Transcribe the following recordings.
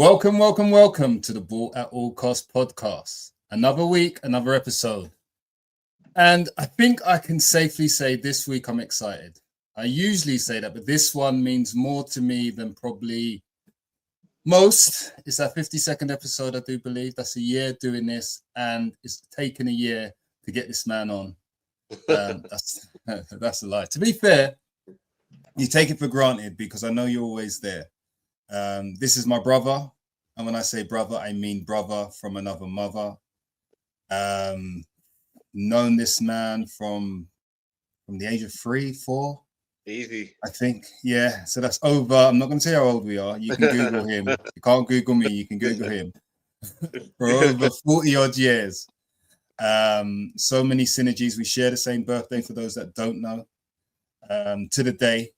Welcome to the Ball at All Cost podcast. Another week, another episode. And I think I can safely say this week I'm excited. I usually say that, but this one means more to me than probably most. It's our 52nd episode, I do believe. That's a year doing this, and it's taken a year to get this man on. That's a lie. To be fair, you take it for granted because I know you're always there. This is my brother, and when I say brother, I mean brother from another mother. Known this man from the age of 3, 4. Easy. I think, yeah. So that's over. I'm not going to say how old we are. You can Google him. You can't Google me. You can Google him. For over 40 odd years. So many synergies. We share the same birthday for those that don't know. To the day.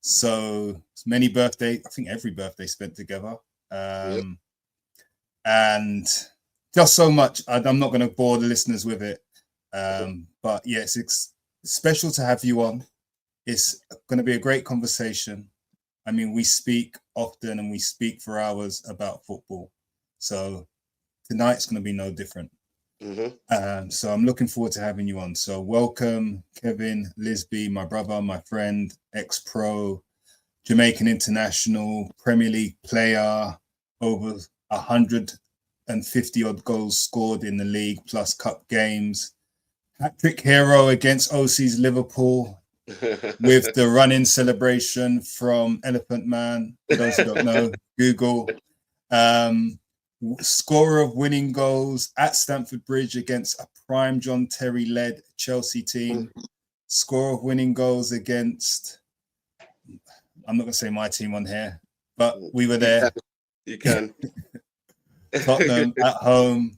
So many birthday. I think every birthday spent together. And just so much. I'm not going to bore the listeners with it. But yes, it's special to have you on. It's going to be a great conversation. I mean, we speak often and we speak for hours about football. So tonight's going to be no different. So I'm looking forward to having you on. So welcome, Kevin Lisbie, my brother, my friend, ex-pro, Jamaican international, Premier League player, over 150 odd goals scored in the league, plus cup games. Hat-trick hero against OC's Liverpool with the run-in celebration from Elephant Man. For those who don't know, Google. Scorer of winning goals at Stamford Bridge against a prime John Terry-led Chelsea team. Scorer of winning goals against, I'm not going to say my team on here, but we were there. You can. Tottenham at home.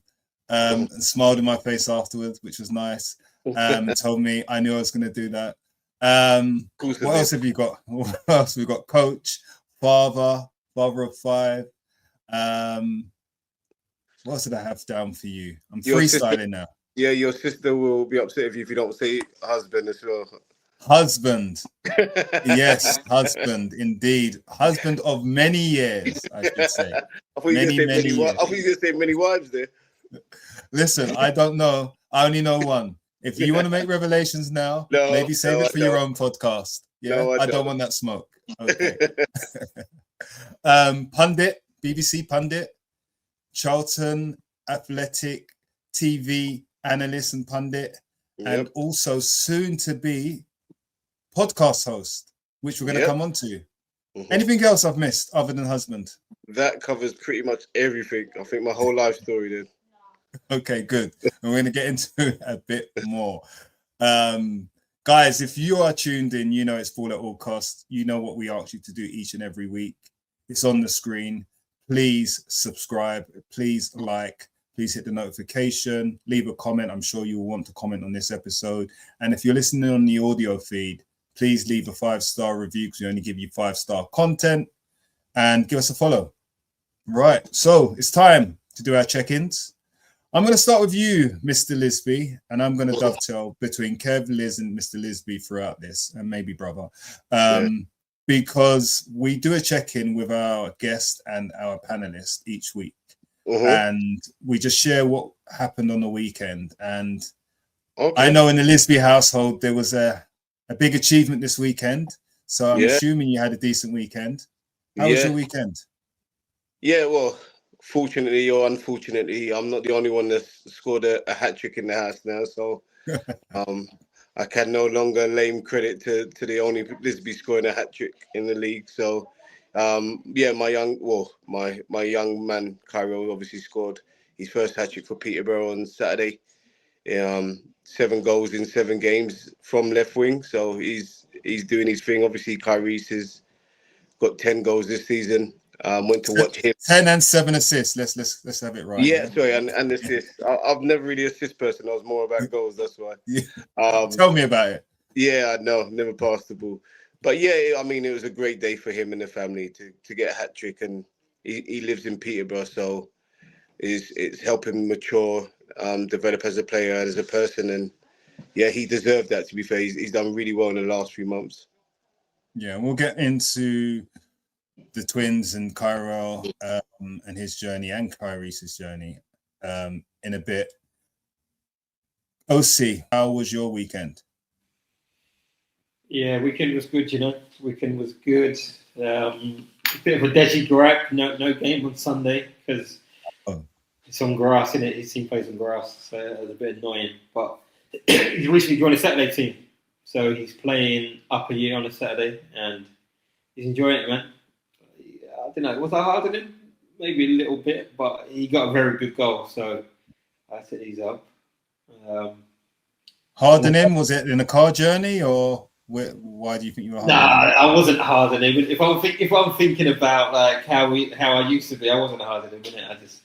And smiled in my face afterwards, which was nice. And told me I knew I was going to do that. What else have you got? What else have we got? Coach, father of 5. What else did I have down for you? I'm freestyling now. Yeah, your sister will be upset if you don't say husband as well. Husband. Yes, husband, indeed. Husband of many years, I should say. I thought you were going to say many wives there. Listen, I don't know. I only know one. If you want to make revelations now, maybe save it for your own podcast. Yeah, no, I don't want that smoke. Okay. Pundit, BBC pundit, Charlton Athletic TV analyst and pundit, and also soon to be podcast host, which we're going to come on to. Anything else I've missed other than husband? That covers pretty much everything. I think my whole life story did. Okay, good. We're going to get into it a bit more. Guys, if you are tuned in, you know it's Ball at All Costs. You know what we ask you to do each and every week. It's on the screen. Please subscribe. Please like. Please hit the notification. Leave a comment. I'm sure you will want to comment on this episode. And if you're listening on the audio feed, please leave a 5-star review because we only give you 5-star content. And give us a follow. Right. So it's time to do our check-ins. I'm going to start with you, Mr. Lisbie, and I'm going to dovetail between Kev, Liz, and Mr. Lisbie throughout this, and maybe brother, because we do a check-in with our guest and our panelist each week, and we just share what happened on the weekend. And I know in the Lisbie household there was a big achievement this weekend, so I'm assuming you had a decent weekend. How was your weekend? Yeah, well, fortunately or unfortunately, I'm not the only one that's scored a hat-trick in the house now, so I can no longer lay credit to the only Lisbie scoring a hat-trick in the league. So, my young man, Cairo, obviously scored his first hat-trick for Peterborough on Saturday. 7 goals in 7 games from left wing, so he's doing his thing. Obviously, Kyrie's has got 10 goals this season. Went to watch him. 10 and 7 assists. Let's have it right. Yeah, sorry, and assists. I've never really assist person. I was more about goals. That's why. Tell me about it. Yeah, no, never passed the ball. But yeah, I mean, it was a great day for him and the family to get a hat trick, and he lives in Peterborough, so it's helping mature, develop as a player, as a person, and yeah, he deserved that. To be fair, he's done really well in the last few months. Yeah, and we'll get into the twins and Cairo and his journey and Kyrese's journey in a bit. OC, how was your weekend? Yeah, weekend was good, you know. Weekend was good. A bit of a dodgy gripe, no game on Sunday because it's on grass, innit? His team plays on grass, so it was a bit annoying. But he's recently joined a Saturday team, so he's playing upper year on a Saturday, and he's enjoying it, man. I don't know, was I hard on him? Maybe a little bit, but he got a very good goal, so I said he's up. Hard on him? Was it in a car journey, or why do you think you were hard? Nah, I wasn't hard on him. If I'm thinking about like how I used to be, I wasn't hard on him, innit? I just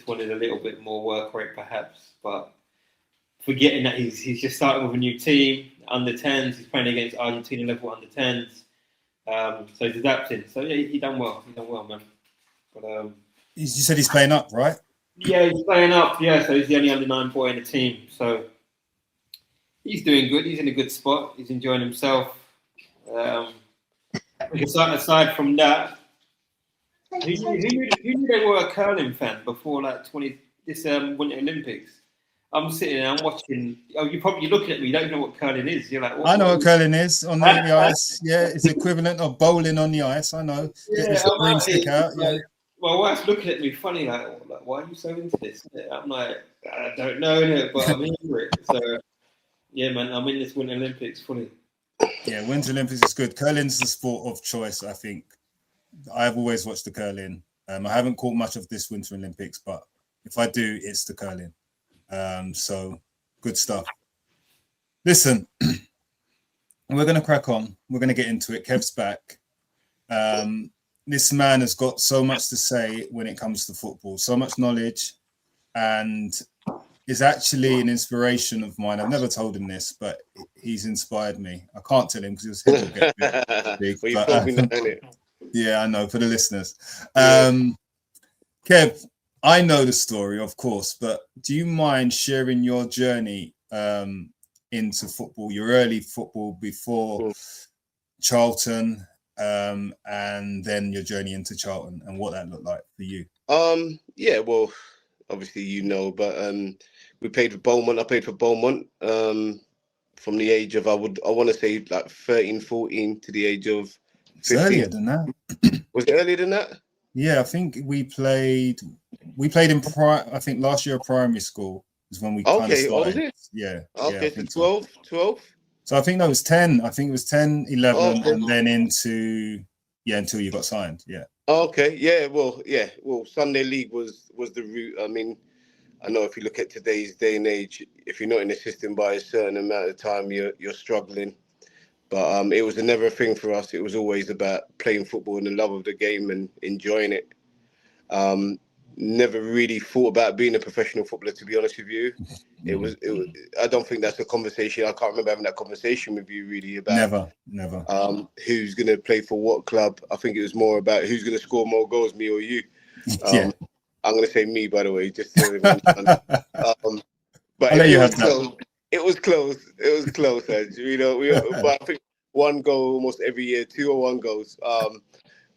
wanted a little bit more work rate, perhaps. But forgetting that he's just starting with a new team, under 10s. He's playing against Argentina level under 10s, so he's adapting. So yeah, he done well. He done well, man. But you said he's playing up, right? Yeah, he's playing up. Yeah, so he's the only under 9 boy in the team. So he's doing good. He's in a good spot. He's enjoying himself. Aside from that, who knew they were a curling fan before like this Winter Olympics? I'm sitting there, I'm watching. Oh, you're probably looking at me. You don't know what curling is. You're like, I know what curling is on the ice. Yeah, it's equivalent of bowling on the ice. I know. Yeah, get the broomstick out. Yeah. My wife's looking at me funny, like, why are you so into this? I'm like, I don't know, but I'm into it. So, yeah, man, I'm in this Winter Olympics fully. Yeah, Winter Olympics is good. Curling's the sport of choice, I think. I've always watched the curling. I haven't caught much of this Winter Olympics, but if I do, it's the curling. So, good stuff. Listen, we're going to crack on. We're going to get into it. Kev's back. This man has got so much to say when it comes to football, so much knowledge, and is actually an inspiration of mine. I've never told him this, but he's inspired me. I can't tell him because his head will get big. But, yeah, I know, for the listeners. Kev, I know the story, of course, but do you mind sharing your journey into football, your early football before Charlton, and then your journey into Charlton and what that looked like for you? Yeah, well, obviously you know, but we played for Beaumont. I played for Beaumont from the age of I want to say like 13, 14 to the age of 15. It's earlier than that. Was it earlier than that? Yeah, I think we played in I think last year of primary school is when we kind of started. Was it? Yeah. Okay, yeah, so 12. So I think that was 10. I think it was 10, 11, and then into until you got signed. Yeah. Okay. Yeah. Well, Sunday League was the route. I mean, I know if you look at today's day and age, if you're not in the system by a certain amount of time, you're struggling. But it was never a thing for us. It was always about playing football and the love of the game and enjoying it. Never really thought about being a professional footballer, to be honest with you. It was. I don't think that's a conversation. I can't remember having that conversation with you really about never. Who's going to play for what club? I think it was more about who's going to score more goals, me or you. Yeah. I'm going to say me, by the way, just to everyone. But it was close. It was close, you know. But I think one goal almost every year, 2 or 1 goals.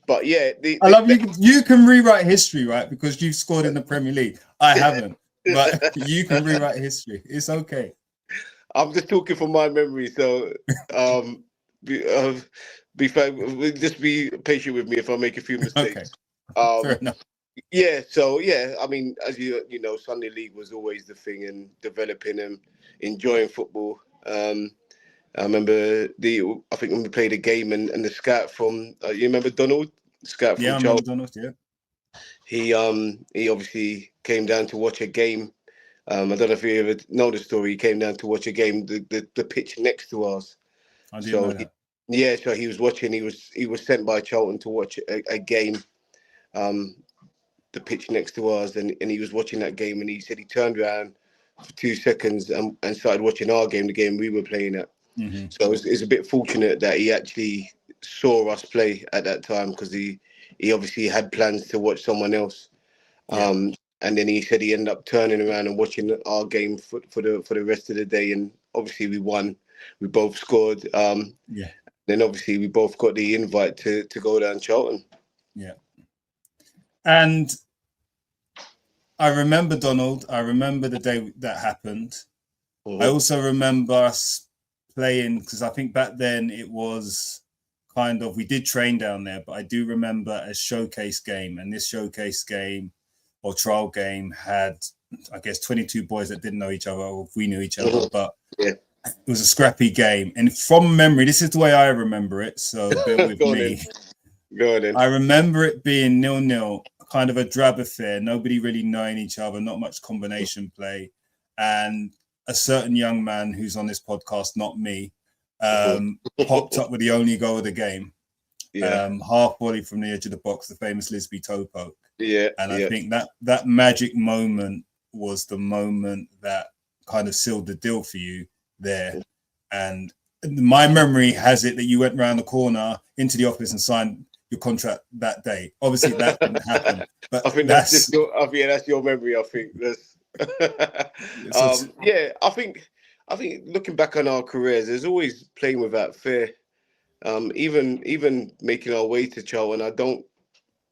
But yeah, I love you. You can rewrite history, right? Because you've scored in the Premier League. I haven't, but you can rewrite history. It's okay. I'm just talking from my memory, so just be patient with me if I make a few mistakes. Okay. Fair enough. Yeah. So yeah, I mean, as you know, Sunday League was always the thing, and developing and enjoying football. I remember I think when we played a game and the scout from you remember Donald? Scout from Charlton. Donald, yeah. He obviously came down to watch a game. I don't know if you ever know the story. He came down to watch a game, the pitch next to us. I didn't know that. So he was watching. He was sent by Charlton to watch a game, the pitch next to us, and he was watching that game. And he said he turned around for 2 seconds and started watching our game, the game we were playing at. Mm-hmm. So it's a bit fortunate that he actually saw us play at that time, because he obviously had plans to watch someone else. Yeah. And then he said he ended up turning around and watching our game for the rest of the day. And obviously we won. We both scored. Yeah. Then obviously we both got the invite to go down Charlton. Yeah. And I remember, Donald, I remember the day that happened. I also remember us playing, because I think back then it was kind of, we did train down there, but I do remember a showcase game. And this showcase game or trial game had, I guess, 22 boys that didn't know each other, or we knew each other, but it was a scrappy game. And from memory, this is the way I remember it, so bear with me. Go on then. I remember it being 0-0, kind of a drab affair, nobody really knowing each other, not much combination play. And a certain young man who's on this podcast, not me, popped up with the only goal of the game. Half volley from the edge of the box, the famous Lisbie toe poke. And I think that magic moment was the moment that kind of sealed the deal for you there. And my memory has it that you went round the corner into the office and signed your contract that day. Obviously that didn't happen, but I think that's just that's your memory. I think that's I think looking back on our careers, there's always playing without fear. Even making our way to Charlton, I don't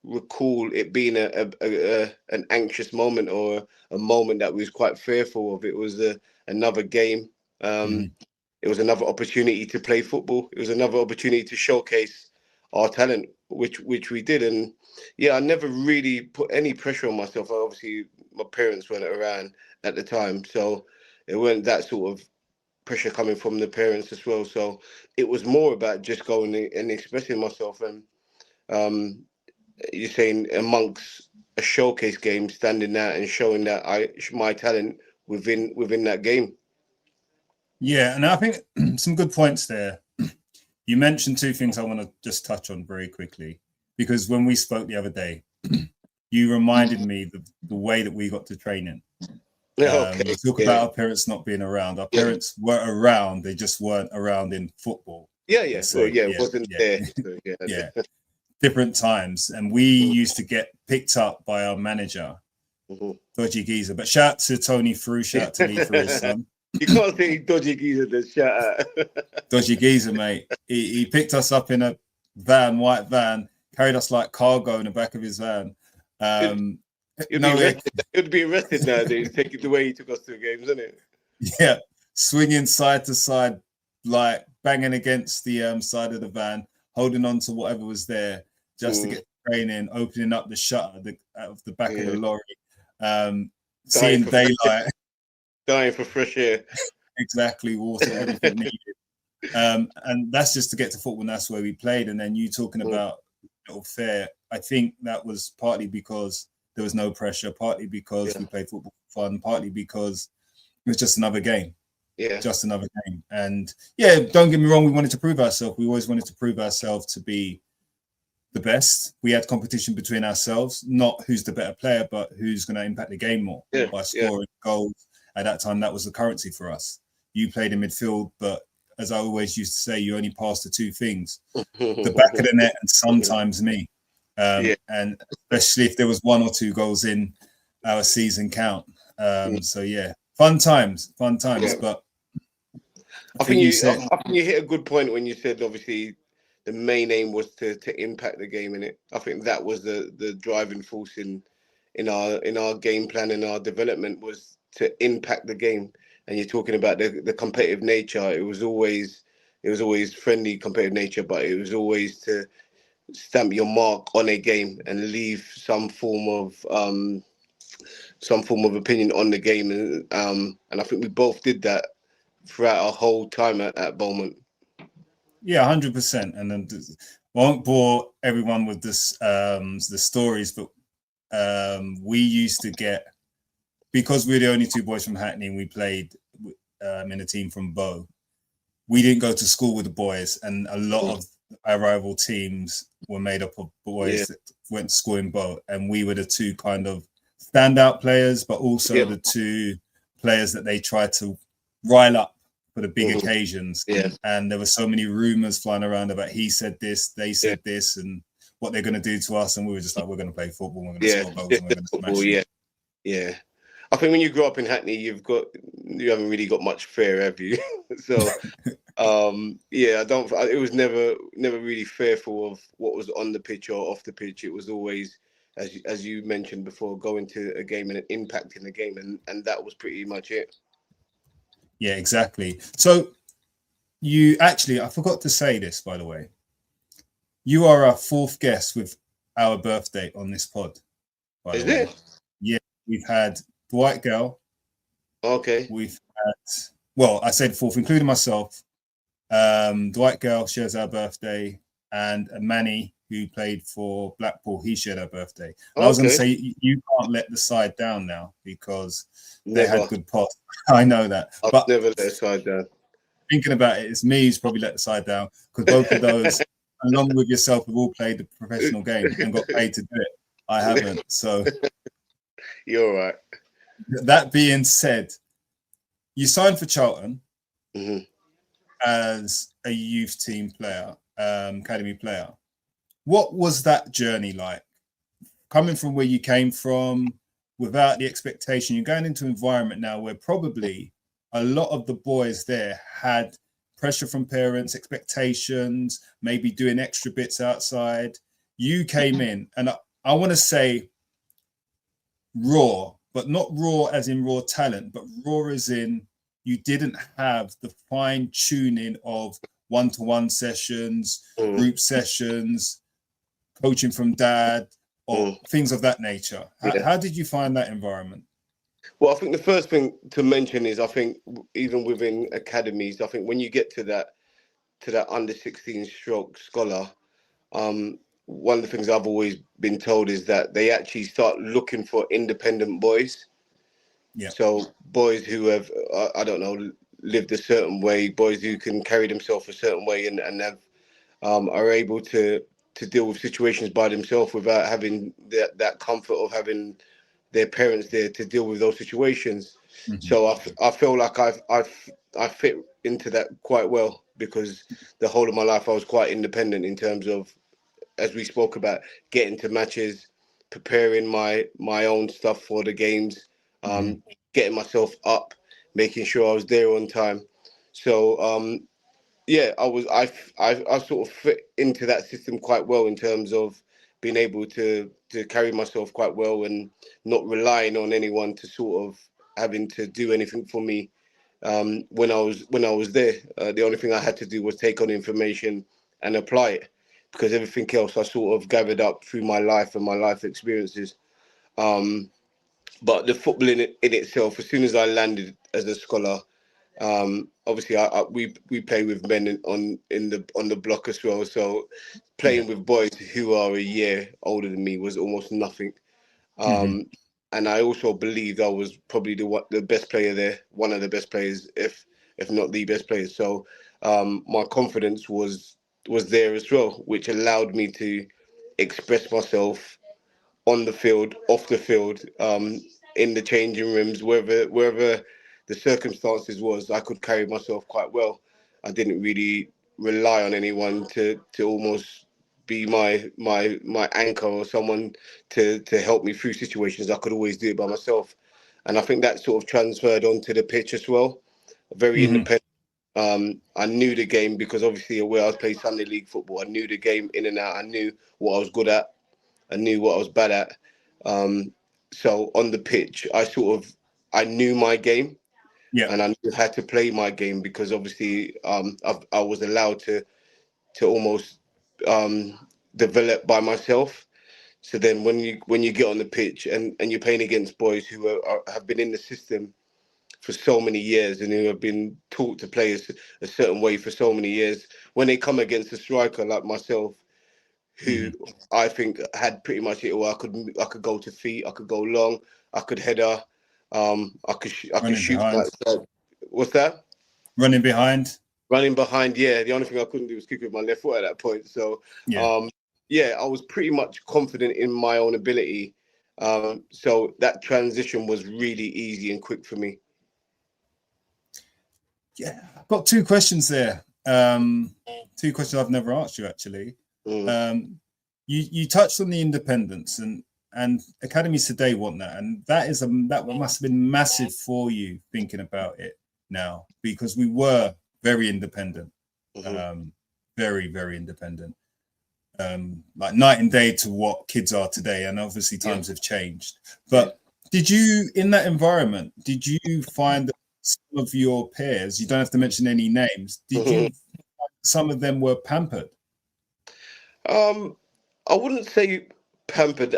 recall it being an anxious moment or a moment that we was quite fearful of. It was another game. It was another opportunity to play football. It was another opportunity to showcase our talent, which we did. And I never really put any pressure on myself. Obviously, my parents weren't around at the time, so it weren't that sort of pressure coming from the parents as well. So it was more about just going and expressing myself. And you're saying amongst a showcase game, standing out and showing that my talent within that game. Yeah, and I think some good points there. You mentioned two things I want to just touch on very quickly, because when we spoke the other day, you reminded me the way that we got to training. We talk about our parents not being around. Our parents were around; they just weren't around in football. It wasn't there. So, different times, and we used to get picked up by our manager, Dodgy Geezer. But shout out to Tony Frew, shout out to Lee for his son. You can't say Dodgy Geezer to shout out. Dodgy Geezer, mate. He picked us up in a white van, carried us like cargo in the back of his van. You'd be arrested nowadays, taking the way he took us to the games, isn't it? Yeah, swinging side to side, like banging against the side of the van, holding on to whatever was there just to get training, opening up the shutter out of the back of the lorry, seeing daylight. Dying for fresh air. Exactly, water, everything needed. And that's just to get to football, and that's where we played. And then you talking about little fair, I think that was partly because there was no pressure, partly because we played football for fun, partly because it was just another game. Just another game. And don't get me wrong, we wanted to prove ourselves. We always wanted to prove ourselves to be the best. We had competition between ourselves, not who's the better player, but who's going to impact the game more by scoring goals. At that time, that was the currency for us. You played in midfield, but as I always used to say, you only passed the two things, the back of the net and sometimes me. And especially if there was one or two goals in our season count. Fun times. But I think you hit a good point when you said, obviously, the main aim was to impact the game in it. I think that was the driving force in our game plan and our development, was to impact the game. And you're talking about the competitive nature. It was always friendly competitive nature, but it was always to stamp your mark on a game and leave some form of opinion on the game. And I think we both did that throughout our whole time at Beaumont. Yeah, 100%. And then won't bore everyone with this the stories, but we used to get, because we were the only two boys from Hackney and we played in a team from Bow, we didn't go to school with the boys, and a lot of our rival teams were made up of boys that went to school in Bow, and we were the two kind of standout players, but also the two players that they tried to rile up for the big occasions. And there were so many rumors flying around about he said this, they said this, and what they're going to do to us, and we were just like, we're going to play football, we're going to score goals, and we're going to smash it. I think when you grow up in Hackney, you haven't really got much fear, have you? So, it was never really fearful of what was on the pitch or off the pitch. It was always as you mentioned before, going to a game and impacting the game, and that was pretty much it. Yeah, exactly. So you actually, I forgot to say this, by the way. You are our fourth guest with our birthday on this pod. By Is the way, it? yeah, we've had the white girl. Okay. We've had, well, I said fourth, including myself. The white girl shares our birthday, and Manny, who played for Blackpool, he shared our birthday. And I was going to say, you can't let the side down now because they had good pots. I know that. I'll never let the side down. Thinking about it, it's me who's probably let the side down because both of those, along with yourself, have all played the professional game and got paid to do it. I haven't. So you're right. That being said, you signed for Charlton mm-hmm. as a youth team player, academy player. What was that journey like? Coming from where you came from, without the expectation, you're going into an environment now where probably a lot of the boys there had pressure from parents, expectations, maybe doing extra bits outside. You came in, and I want to say raw, but not raw as in raw talent, but raw as in you didn't have the fine tuning of one-to-one sessions, group sessions, coaching from dad, or things of that nature. How did you find that environment? Well, I think the first thing to mention is, I think even within academies, I think when you get to that under 16 stroke scholar, one of the things I've always been told is that they actually start looking for independent boys. Yeah. So boys who have, I don't know, lived a certain way, boys who can carry themselves a certain way and have, are able to deal with situations by themselves without having that comfort of having their parents there to deal with those situations. Mm-hmm. So I feel like I fit into that quite well, because the whole of my life I was quite independent in terms of, as we spoke about, getting to matches, preparing my own stuff for the games, getting myself up, making sure I was there on time. So yeah, I sort of fit into that system quite well in terms of being able to carry myself quite well and not relying on anyone to sort of having to do anything for me. When I was there, the only thing I had to do was take on information and apply it, because everything else I sort of gathered up through my life and my life experiences. But the football in itself, as soon as I landed as a scholar, obviously we play with men on the block as well. So playing with boys who are a year older than me was almost nothing. And I also believed I was probably the best player there, one of the best players, if not the best player. So my confidence was there as well, which allowed me to express myself on the field, off the field, in the changing rooms, wherever the circumstances was. I could carry myself quite well. I didn't really rely on anyone to almost be my anchor or someone to help me through situations. I could always do it by myself, and I think that sort of transferred onto the pitch as well. Very independent. I knew the game, because obviously where I was playing Sunday League football, I knew the game in and out. I knew what I was good at. I knew what I was bad at. So on the pitch, I knew my game, and I knew how to play my game, because obviously I was allowed to almost develop by myself. So then when you get on the pitch and you're playing against boys who have been in the system for so many years and who have been taught to play a certain way for so many years, when they come against a striker like myself, who I think had pretty much it all. I could go to feet, I could go long, I could header, I could shoot. What's that? Running behind. Running behind, yeah. The only thing I couldn't do was kick with my left foot at that point. So, yeah, I was pretty much confident in my own ability. So that transition was really easy and quick for me. Yeah, I've got two questions there. Two questions I've never asked you, actually. You touched on the independence, and academies today want that, and that must have been massive for you, thinking about it now, because we were very independent, very, very independent. like night and day to what kids are today. And obviously times have changed. But did you, in that environment, did you find that some of your peers, you don't have to mention any names, did you, some of them were pampered? I wouldn't say pampered.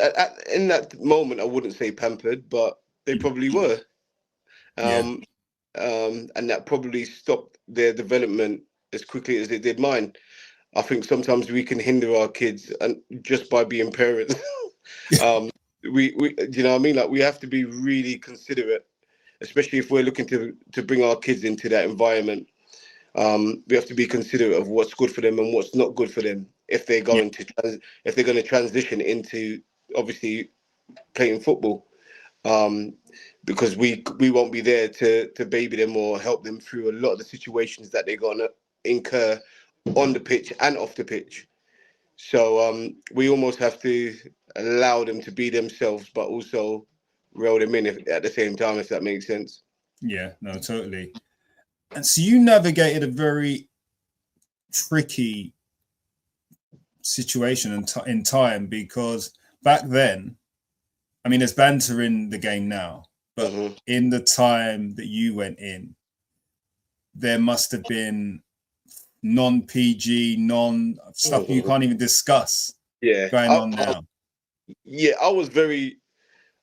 In that moment, I wouldn't say pampered, but they probably were. And that probably stopped their development as quickly as it did mine. I think sometimes we can hinder our kids and just by being parents. We you know what I mean? Like, we have to be really considerate, especially if we're looking to bring our kids into that environment. We have to be considerate of what's good for them and what's not good for them if they're going to transition into obviously playing football. Because we won't be there to baby them or help them through a lot of the situations that they're gonna incur on the pitch and off the pitch. So we almost have to allow them to be themselves, but also reel them in at the same time, if that makes sense. Yeah, no, totally. And so you navigated a very tricky situation in time, because back then, I mean, there's banter in the game now, but in the time that you went in, there must have been non-PG, stuff you can't even discuss going on now.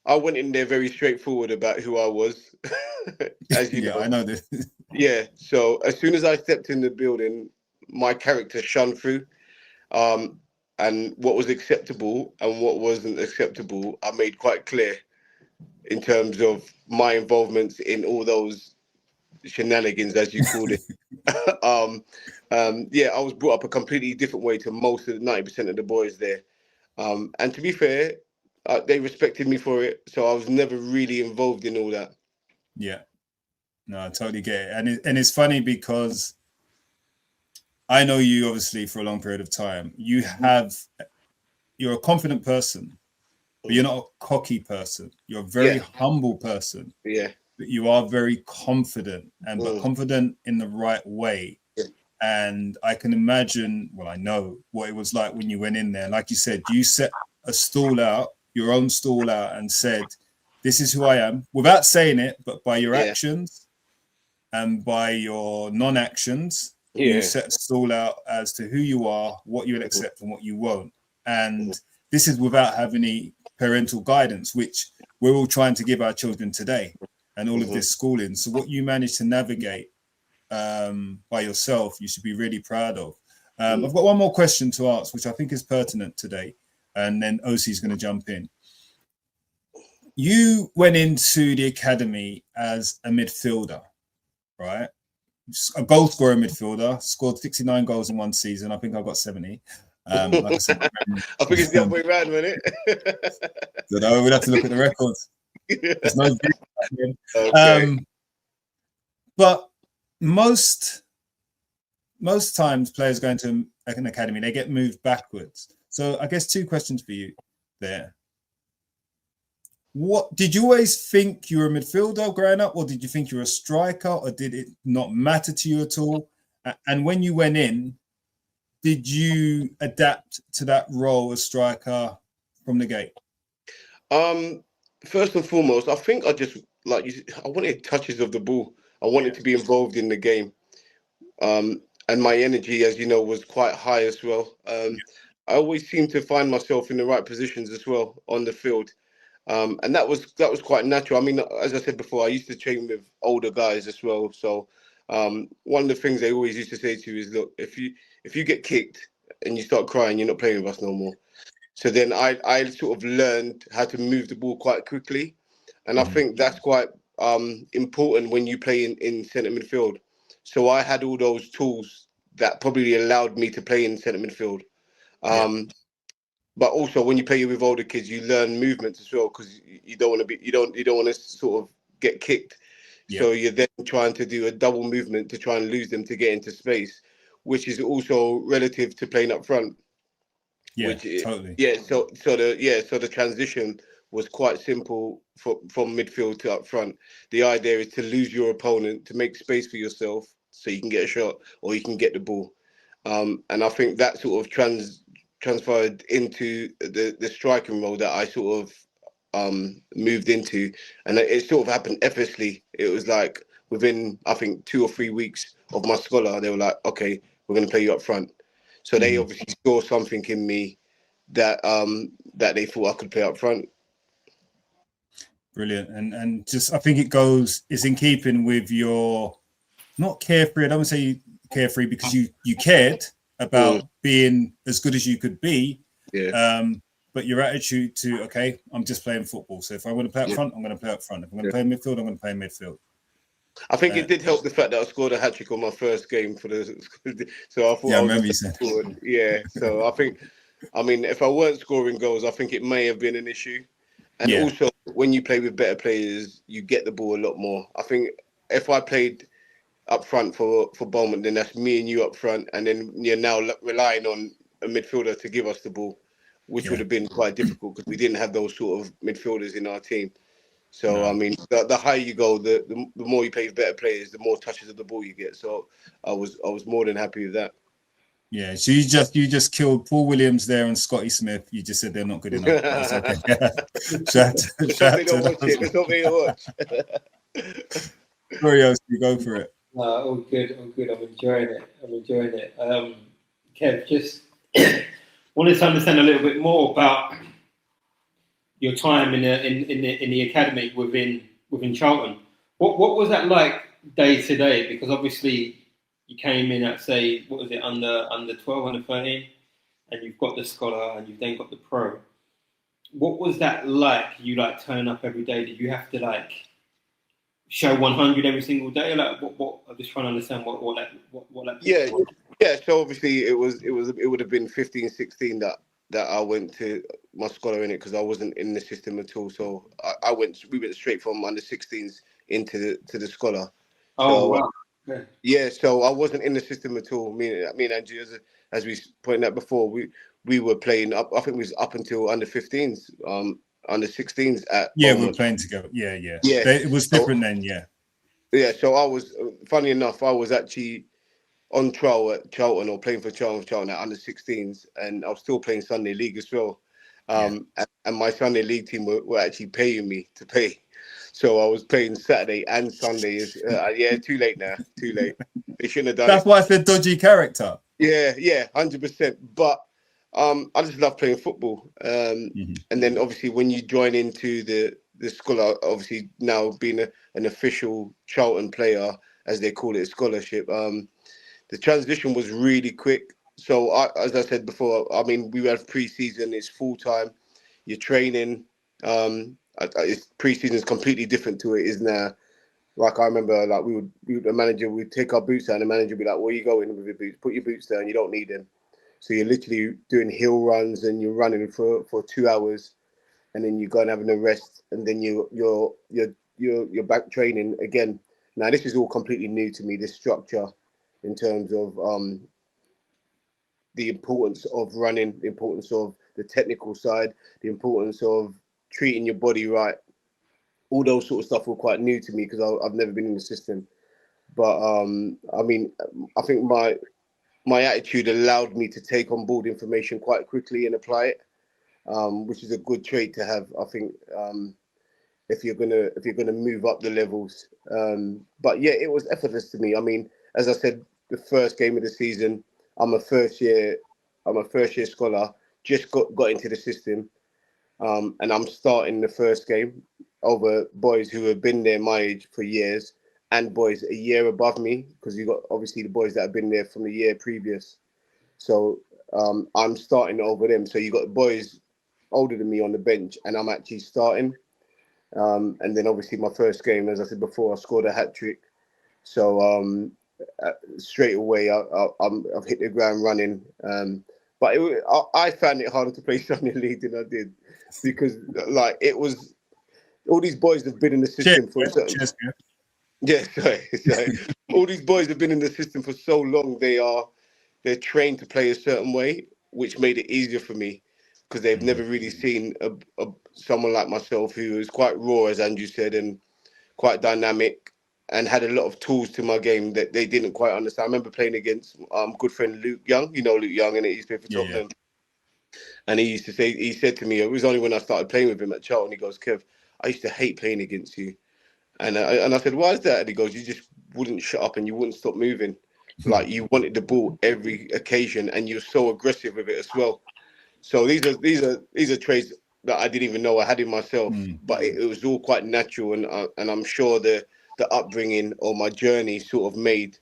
I went in there very straightforward about who I was, as you know. I know this. Yeah, so as soon as I stepped in the building, my character shone through. And what was acceptable and what wasn't acceptable, I made quite clear in terms of my involvements in all those shenanigans, as you called it. I was brought up a completely different way to most of the 90% of the boys there. And to be fair, they respected me for it, so I was never really involved in all that. Yeah, no, I totally get it. And it's funny because I know you obviously for a long period of time. You're a confident person, but you're not a cocky person. You're a very humble person. Yeah. But you are very confident, but confident in the right way. Yeah. And I can imagine, well, I know what it was like when you went in there. Like you said, you set a stall out, your own stall out, and said, this is who I am, without saying it, but by your actions and by your non-actions, you set a stall out as to who you are, what you will accept and what you won't. And this is without having any parental guidance, which we're all trying to give our children today, and all of this schooling. So what you managed to navigate by yourself, you should be really proud of. I've got one more question to ask, which I think is pertinent today, and then OC is going to jump in. You went into the academy as a midfielder, right? A goal scoring midfielder, scored 69 goals in one season. I think I got 70. Like I said, I think it's the other way around, isn't it? So we'd have to look at the records. There's no but most times players going to an academy, they get moved backwards. So I guess two questions for you there. What did you always think you were a midfielder growing up, or did you think you were a striker, or did it not matter to you at all? And when you went in, did you adapt to that role as striker from the gate? First and foremost, I think I just I wanted touches of the ball. I wanted to be involved in the game. And my energy, as you know, was quite high as well. I always seemed to find myself in the right positions as well on the field. And that was quite natural. I mean, as I said before, I used to train with older guys as well. So one of the things they always used to say to you is, look, if you get kicked and you start crying, you're not playing with us no more. So then I sort of learned how to move the ball quite quickly. And I think that's quite important when you play in centre midfield. So I had all those tools that probably allowed me to play in centre midfield. But also when you play with older kids, you learn movements as well, because you don't want to sort of get kicked. So you're then trying to do a double movement to try and lose them to get into space, which is also relative to playing up front. Totally. So the transition was quite simple from midfield to up front. The idea is to lose your opponent, to make space for yourself so you can get a shot or you can get the ball. And I think that sort of transferred into the striking role that I sort of moved into, and it sort of happened effortlessly. It was like within, I think, 2 or 3 weeks of my scholar, they were like, okay, we're going to play you up front. So they obviously saw something in me that that they thought I could play up front. Brilliant. And just, I think it's in keeping with your, not carefree, I don't want to say carefree, because you cared about being as good as you could be. Yeah. But your attitude to, okay, I'm just playing football. So if I want to play up front, I'm going to play up front. If I'm going to play midfield, I'm going to play midfield. I think it did help the fact that I scored a hat-trick on my first game for the. So I thought, I remember you said. Yeah. So I think, I mean, if I weren't scoring goals, I think it may have been an issue. And also, when you play with better players, you get the ball a lot more. I think if I played up front for Bowman, then that's me and you up front, and then you're now relying on a midfielder to give us the ball, which would have been quite difficult because we didn't have those sort of midfielders in our team. So I mean, the higher you go, the more you play with better players, the more touches of the ball you get. So I was more than happy with that. Yeah, so you just killed Paul Williams there and Scotty Smith. You just said they're not good enough. That's okay. Let's hope they don't watch it. Let's hope they don't watch. Sorry, you go for it. All good. I'm enjoying it. Kev, just wanted to understand a little bit more about your time in the academy within Charlton. What was that like day to day? Because obviously you came in at, say, what was it, under 12, under 13, and you've got the scholar and you've then got the pro. What was that like? You like turn up every day? Did you have to like show 100 every single day? Like what I'm just trying to understand what that yeah. So obviously it would have been 15, 16 that I went to my scholar in it, because I wasn't in the system at all. So we went straight from under 16s into the scholar. Oh, wow. Yeah. Yeah, so I wasn't in the system at all. Me and Andrew, as we pointed out before, we were playing up. I think we was up until under 15s, under 16s at. Yeah, Beaumont. we were playing together. Yeah. It was different then. Yeah. Yeah, so I was, funny enough, I was actually on trial at Charlton, or playing for Charlton at under 16s, and I was still playing Sunday League as well. And my Sunday League team were actually paying me to play. So I was playing Saturday and Sunday. Too late now. Too late. They shouldn't have done That's why I said dodgy character. Yeah, 100%. But I just love playing football. And then obviously when you join into the scholar, obviously now being an official Charlton player, as they call it, a scholarship, the transition was really quick. So as I said before, I mean, we have pre-season, it's full-time, you're training. Pre-season is completely different to it is now. Like I remember, like the manager would take our boots down, and the manager would be like, "Where are you going with your boots? Put your boots down. You don't need them." So you're literally doing hill runs and you're running for 2 hours, and then you go and having a rest, and then you're back training again. Now this is all completely new to me. This structure, in terms of the importance of running, the importance of the technical side, the importance of treating your body right. All those sort of stuff were quite new to me because I've never been in the system. But I mean, I think my attitude allowed me to take on board information quite quickly and apply it, which is a good trait to have. I think if you're gonna move up the levels. But yeah, it was effortless to me. I mean, as I said, the first game of the season, I'm a first year scholar. Just got into the system, and I'm starting the first game over boys who have been there my age for years, and boys a year above me, because you got obviously the boys that have been there from the year previous. So I'm starting over them. So you got boys older than me on the bench, and I'm actually starting. And then obviously my first game, as I said before, I scored a hat-trick. So straight away I've hit the ground running. But I found it harder to play Sunday League than I did, because like it was, all these boys have been in the system for a certain. Yeah, sorry. All these boys have been in the system for so long. They're trained to play a certain way, which made it easier for me, because they've never really seen someone like myself who is quite raw, as Andrew said, and quite dynamic, and had a lot of tools to my game that they didn't quite understand. I remember playing against good friend Luke Young. You know Luke Young, and he's played for Tottenham. And he said to me, it was only when I started playing with him at Charlton, he goes, Kev, I used to hate playing against you. And I said, why is that? And he goes, you just wouldn't shut up and you wouldn't stop moving. Like you wanted the ball every occasion and you're so aggressive with it as well. So these are traits that I didn't even know I had in myself, but it was all quite natural. And I'm sure the upbringing or my journey sort of made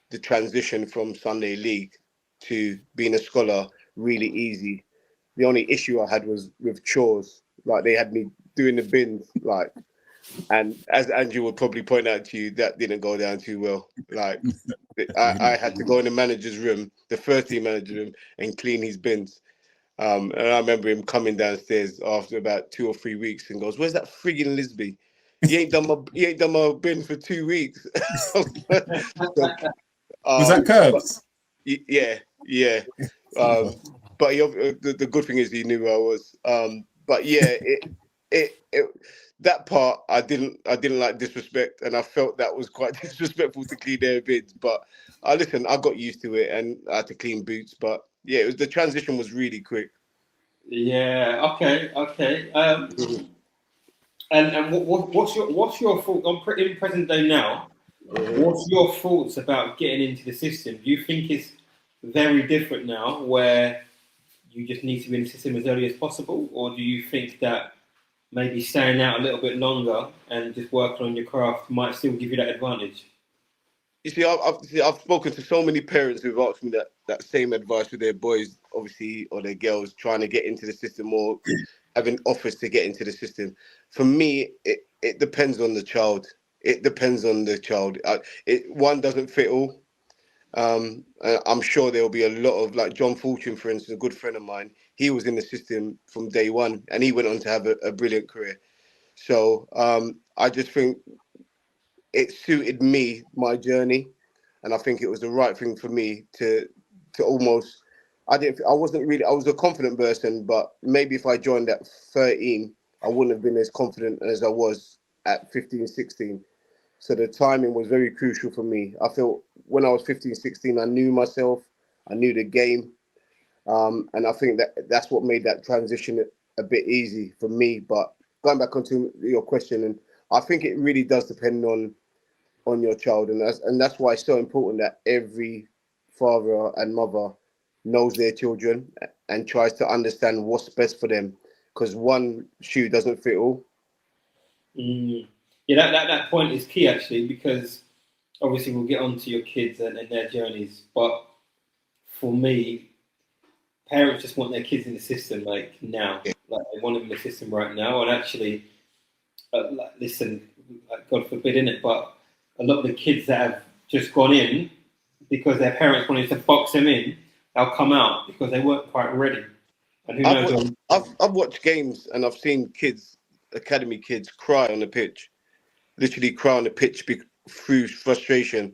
the transition from Sunday League to being a scholar really easy. The only issue I had was with chores. Like they had me doing the bins, like, and as Andrew would probably point out to you, that didn't go down too well. Like I had to go in the manager's room, the first team manager's room, and clean his bins. And I remember him coming downstairs after about 2 or 3 weeks and goes, "Where's that frigging Lisbie? You ain't done my bin for 2 weeks." So, Was that Curbs? yeah. But the good thing is he knew who I was. But yeah, it that part I didn't like disrespect, and I felt that was quite disrespectful to clean their bids. But listen, I got used to it, and I had to clean boots. But yeah, the transition was really quick. Yeah. Okay. And what's your thought on in present day now? What's your thoughts about getting into the system? Do you think it's very different now, where you just need to be in the system as early as possible, or do you think that maybe staying out a little bit longer and just working on your craft might still give you that advantage? You see, I've spoken to so many parents who've asked me that same advice with their boys, obviously, or their girls trying to get into the system or having offers to get into the system. For me, it depends on the child. It depends on the child. One doesn't fit all. I'm sure there will be a lot of, like John Fortune, for instance, a good friend of mine. He was in the system from day one, and he went on to have a brilliant career. So I just think it suited me, my journey, and I think it was the right thing for me to almost. I was a confident person, but maybe if I joined at 13, I wouldn't have been as confident as I was at 15, 16. So the timing was very crucial for me. I felt when I was 15, 16, I knew myself, I knew the game. And I think that's what made that transition a bit easy for me. But going back onto your question, and I think it really does depend on your child, and that's why it's so important that every father and mother knows their children and tries to understand what's best for them, because one shoe doesn't fit all. Yeah, that point is key actually, because obviously we'll get on to your kids and their journeys, but for me, parents just want their kids in the system like now, like they want them in the system right now. And actually, listen, like, God forbid, innit? But a lot of the kids that have just gone in because their parents wanted to box them in, they'll come out because they weren't quite ready. And who knows? I've watched games and I've seen kids, academy kids, cry on the pitch, literally cry on the pitch through frustration.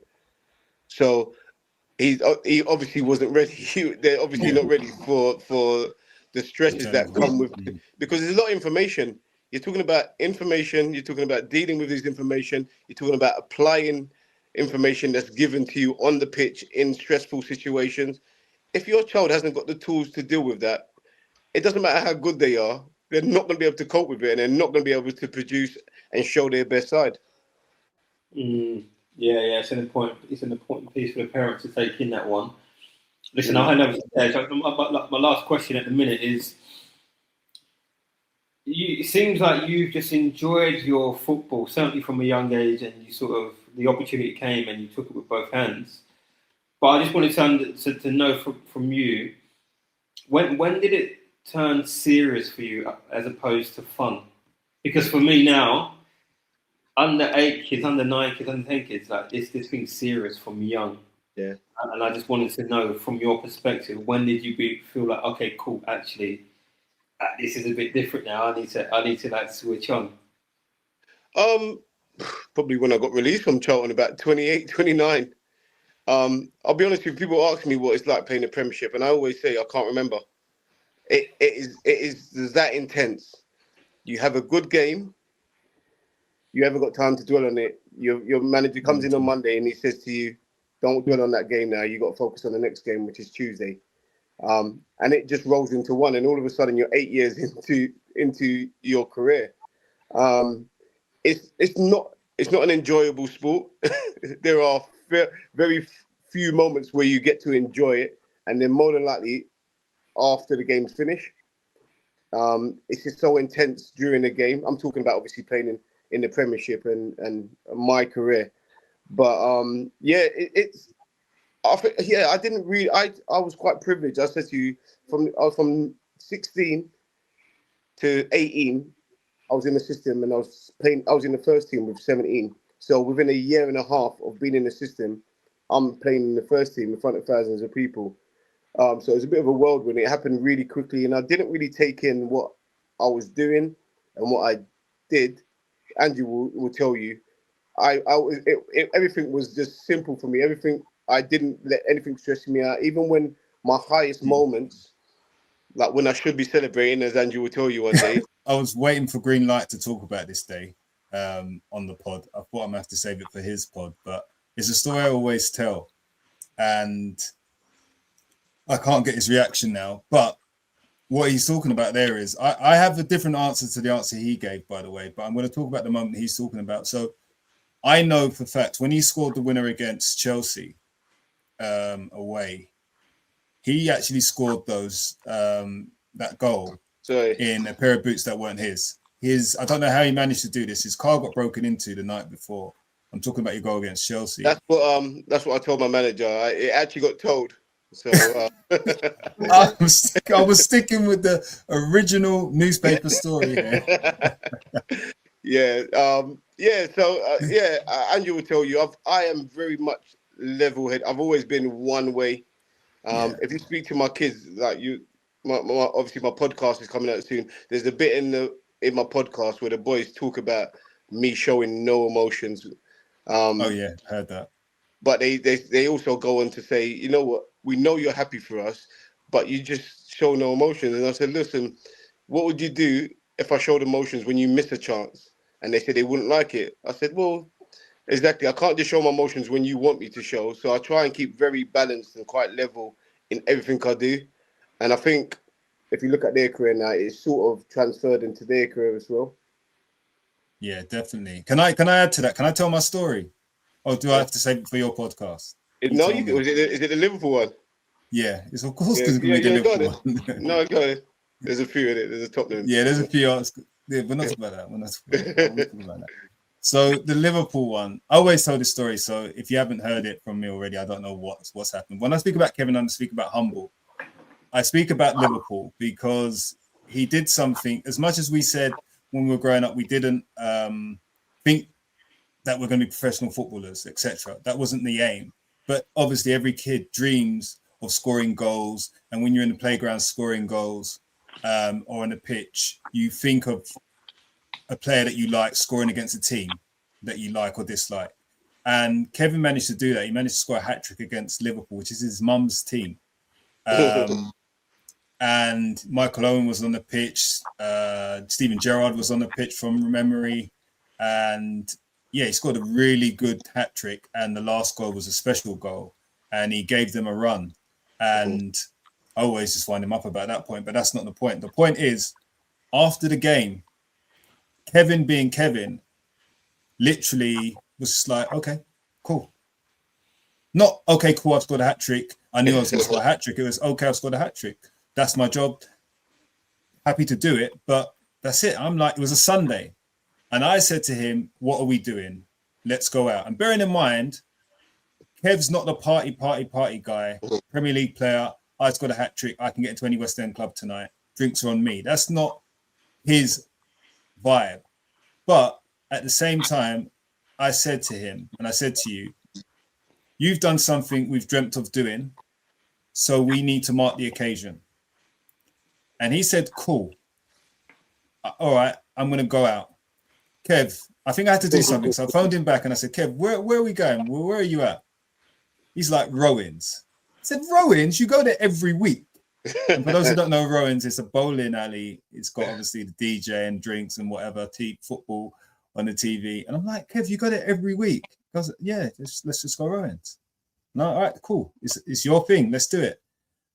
So he obviously wasn't ready. They're obviously not ready for the stresses that come with it, because there's a lot of information. You're talking about information. You're talking about dealing with this information. You're talking about applying information that's given to you on the pitch in stressful situations. If your child hasn't got the tools to deal with that, it doesn't matter how good they are. They're not going to be able to cope with it, and they're not going to be able to produce and show their best side. Yeah, it's an important piece for the parents to take in that one. Listen, I know my last question at the minute is: it seems like you've just enjoyed your football, certainly from a young age, and you sort of the opportunity came and you took it with both hands. But I just wanted to know from you, when did it turn serious for you as opposed to fun? Because for me now, under 8 kids, under 9 kids, under 10 kids, like this thing's serious from young. Yeah. And I just wanted to know from your perspective, when did you feel like, okay, cool, actually, this is a bit different now. I need to like switch on. Probably when I got released from Charlton, about 28, 29. I'll be honest with you, people ask me what it's like playing the Premiership, and I always say I can't remember. It is that intense. You have a good game, you haven't got time to dwell on it. Your manager comes in on Monday and he says to you, "Don't dwell on that game now. You got to focus on the next game, which is Tuesday." And it just rolls into one, and all of a sudden you're 8 years into your career. It's not an enjoyable sport. There are very few moments where you get to enjoy it, and then more than likely after the game's finished. It's just so intense during the game. I'm talking about obviously playing in the Premiership and my career, but I didn't really. I was quite privileged. I said to you, from 16 to 18, I was in the system and I was playing. I was in the first team with 17. So within a year and a half of being in the system, I'm playing in the first team in front of thousands of people. So it was a bit of a whirlwind. It happened really quickly, and I didn't really take in what I was doing and what I did. Andrew will tell you. Everything was just simple for me. Everything, I didn't let anything stress me out. Even when my highest moments, like when I should be celebrating, as Andrew will tell you one day. I was waiting for green light to talk about this day on the pod. I thought I'm gonna have to save it for his pod, but it's a story I always tell, and I can't get his reaction now. But what he's talking about there is, I have a different answer to the answer he gave, by the way, but I'm going to talk about the moment he's talking about. So I know for fact when he scored the winner against Chelsea away, he actually scored that goal in a pair of boots that weren't his. I don't know how he managed to do this. His car got broken into the night before. I'm talking about your goal against Chelsea. That's what I told my manager. It actually got told. So I was sticking with the original newspaper story here. Andrew will tell you, I am very much level-headed. I've always been one way. If you speak to my kids, like obviously my podcast is coming out soon. There's a bit in my podcast where the boys talk about me showing no emotions. Heard that. But they also go on to say, you know what, we know you're happy for us, but you just show no emotions. And I said, listen, what would you do if I showed emotions when you miss a chance? And they said they wouldn't like it. I said, well, exactly. I can't just show my emotions when you want me to show. So I try and keep very balanced and quite level in everything I do. And I think if you look at their career now, it's sort of transferred into their career as well. Yeah, definitely. Can I add to that? Can I tell my story? Or do I have to save it for your podcast? Is it the Liverpool one? Yeah, it's of course going to be the Liverpool one. No, go ahead. There's a few in it. There's a Tottenham. Yeah, there's a few. Yeah, we're not talking about that. We're not talking about that. So the Liverpool one, I always tell this story. So if you haven't heard it from me already, I don't know what's happened. When I speak about Kevin, I speak about humble. I speak about Liverpool because he did something. As much as we said when we were growing up, we didn't think that we're going to be professional footballers, etc. That wasn't the aim. But obviously, every kid dreams of scoring goals. And when you're in the playground scoring goals or on a pitch, you think of a player that you like scoring against a team that you like or dislike. And Kevin managed to do that. He managed to score a hat-trick against Liverpool, which is his mum's team. And Michael Owen was on the pitch. Steven Gerrard was on the pitch from memory. And yeah, he scored a really good hat-trick. And the last goal was a special goal. And he gave them a run. And I always just wind him up about that point. But that's not the point. The point is, after the game, Kevin being Kevin, literally was just like, okay, cool. Not, okay, cool, I've scored a hat-trick. I knew I was going to score a hat-trick. It was, okay, I've scored a hat-trick. That's my job. Happy to do it, but that's it. I'm like, it was a Sunday. And I said to him, what are we doing? Let's go out. And bearing in mind, Kev's not the party guy, Premier League player. I scored a hat-trick. I can get into any West End club tonight. Drinks are on me. That's not his vibe. But at the same time, I said to him, and I said to you, you've done something we've dreamt of doing, so we need to mark the occasion. And he said, cool. All right, I'm going to go out. Kev, I think I had to do something. So I phoned him back and I said, Kev, where are we going? Where are you at? He's like, Rowings. I said, Rowings? You go there every week. And for those who don't know Rowings, it's a bowling alley. It's got obviously the DJ and drinks and whatever, football on the TV. And I'm like, Kev, you go there every week? Because yeah, let's just go Rowings. No, all right, cool. It's your thing. Let's do it.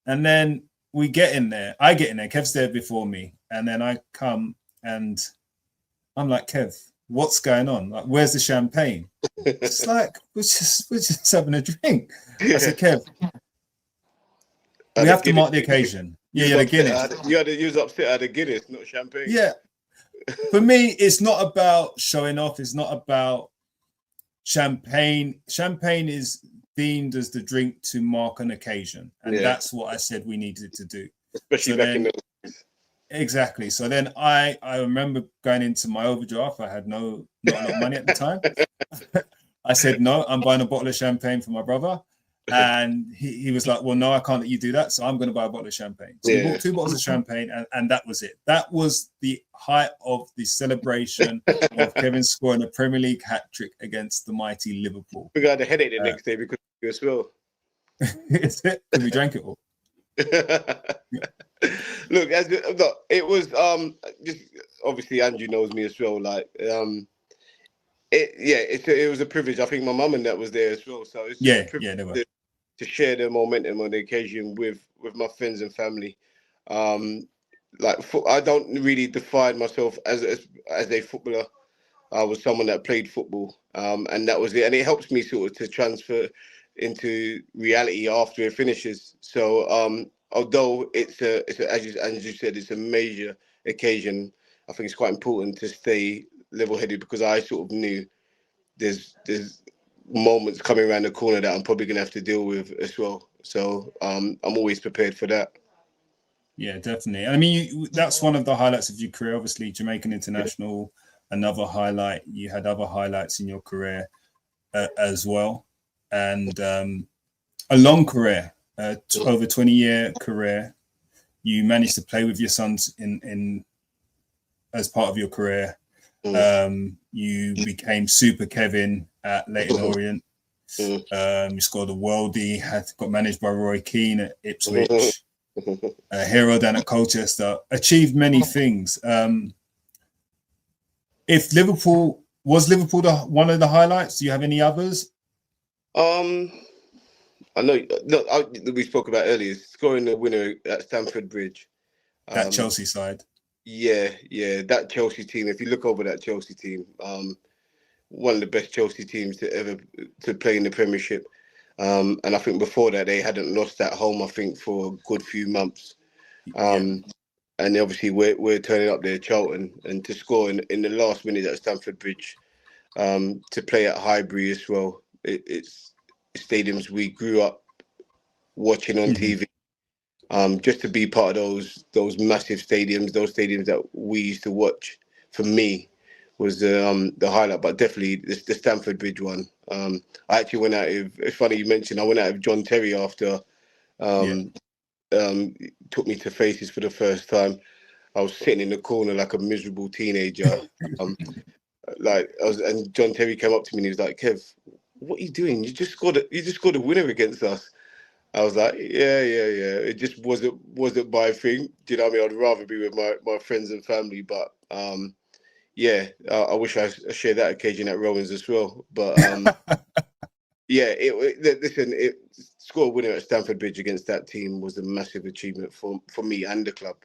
And then we get in there. I get in there. Kev's there before me, and then I come and I'm like, Kev, what's going on? Like, where's the champagne? It's like we're just having a drink. I said, Kev, we have to mark the occasion. Yeah, the Guinness. You was upset at the Guinness, not champagne. Yeah. For me, it's not about showing off. It's not about champagne. Champagne is deemed as the drink to mark an occasion. And that's what I said we needed to do. Especially back in the days. Exactly. So then I remember going into my overdraft. I had not a lot of money at the time. I said, no, I'm buying a bottle of champagne for my brother. And he was like, well, no, I can't let you do that. So I'm going to buy a bottle of champagne. So we bought 2 bottles of champagne, and that was it. That was the height of the celebration of Kevin scoring a Premier League hat-trick against the mighty Liverpool. We got a headache the next day because you as well. Is it? Because we drank it all. Look, it was just obviously Andrew knows me as well. Like it was a privilege. I think my mum and that was there as well. So it's a privilege they were. To share the momentum on the occasion with my friends and family. I don't really define myself as a footballer. I was someone that played football, and that was it. And it helps me sort of to transfer into reality after it finishes. So although it's as you said, it's a major occasion, I think it's quite important to stay level-headed, because I sort of knew there's moments coming around the corner that I'm probably going to have to deal with as well. So I'm always prepared for that. Yeah, definitely. I mean, that's one of the highlights of your career. Obviously, Jamaican international, another highlight. You had other highlights in your career as well. And a long career, over 20-year career. You managed to play with your sons in as part of your career. You became Super Kevin at Leyton Orient. You scored a worldie, got managed by Roy Keane at Ipswich. Hero down at Colchester, achieved many things. If Liverpool was one of the highlights, do you have any others? I know. Look, we spoke about earlier, scoring the winner at Stamford Bridge. That Chelsea side. Yeah, that Chelsea team. If you look over that Chelsea team, one of the best Chelsea teams to ever to play in the Premiership. And I think before that they hadn't lost at home, I think, for a good few months. And obviously we're turning up there, Charlton, and to score in the last minute at Stamford Bridge, to play at Highbury as well. It's stadiums we grew up watching on TV. Just to be part of those massive stadiums, those stadiums that we used to watch, for me, was the highlight. But definitely the Stamford Bridge one. I actually went out with, it's funny you mentioned, I went out with John Terry after took me to Faces for the first time. I was sitting in the corner like a miserable teenager. And John Terry came up to me and he was like, Kev, what are you doing? You just scored a winner against us. I was like, yeah. It just wasn't my thing. Do you know what I mean? I'd rather be with my friends and family. But I wish I shared that occasion at Rowan's as well. But score a winner at Stamford Bridge against that team was a massive achievement for me and the club.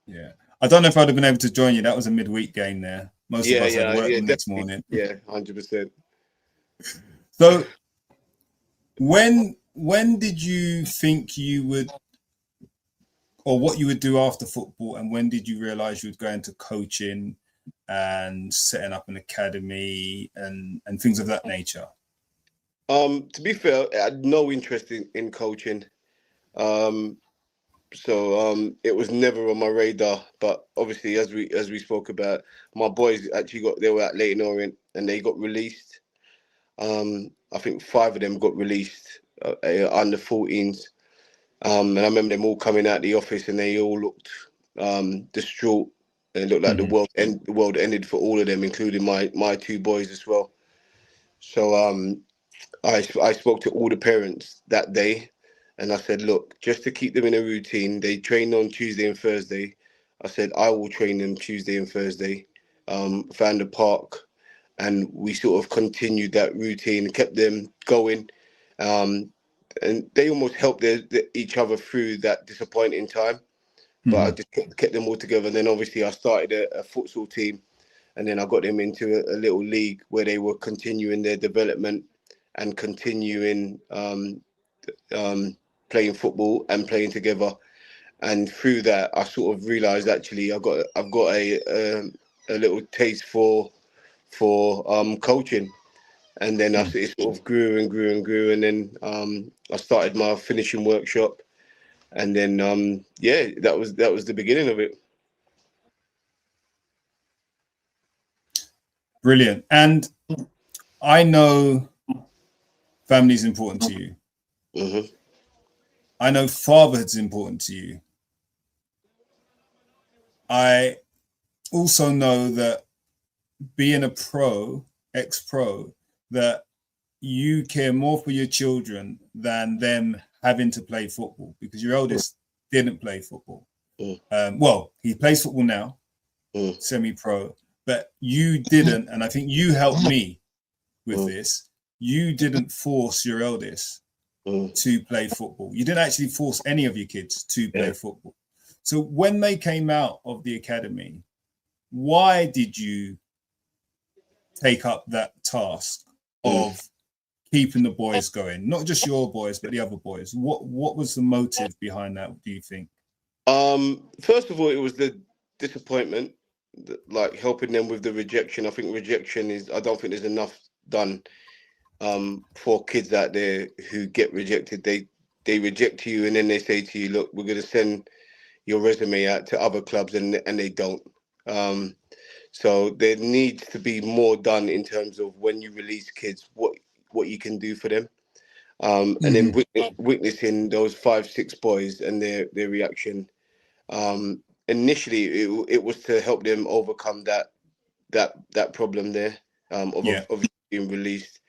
Yeah, I don't know if I'd have been able to join you. That was a midweek game there. Most of us had work the next morning. Yeah, 100%. So when did you think you would, or what you would do after football, and when did you realize you would go into coaching and setting up an academy and things of that nature? To be fair, I had no interest in coaching. So it was never on my radar. But obviously, as we spoke about, my boys actually they were at Leyton Orient and they got released. I think 5 of them got released under 14s. And I remember them all coming out the office and they all looked distraught. And it looked like the world ended for all of them, including my 2 boys as well. So I spoke to all the parents that day. And I said, look, just to keep them in a routine, they train on Tuesday and Thursday. I said, I will train them Tuesday and Thursday. Found a park, and we sort of continued that routine, kept them going. they almost helped each other through that disappointing time. But I just kept them all together. And then obviously I started a futsal team, and then I got them into a little league where they were continuing their development and continuing playing football and playing together. And through that, I sort of realised actually I've got a little taste for coaching. And then it sort of grew and grew and grew. And then I started my finishing workshop. And then that was the beginning of it. Brilliant. And I know family is important to you. Mm-hmm. I know fatherhood is important to you. I also know that being a ex-pro, that you care more for your children than them having to play football, because your eldest didn't play football. Well, he plays football now, semi-pro, but you didn't. And I think you helped me with this. You didn't force your eldest to play football. You didn't actually force any of your kids to play football. So when they came out of the academy, why did you take up that task of keeping the boys going? Not just your boys, but the other boys. What was the motive behind that, do you think? First of all, it was the disappointment, like helping them with the rejection. I think rejection I don't think there's enough done for kids out there who get rejected. They reject you, and then they say to you, look, we're going to send your resume out to other clubs, and they don't. So there needs to be more done in terms of when you release kids, what you can do for them. And then witnessing those 5-6 boys and their reaction. Initially it was to help them overcome that problem there of being released.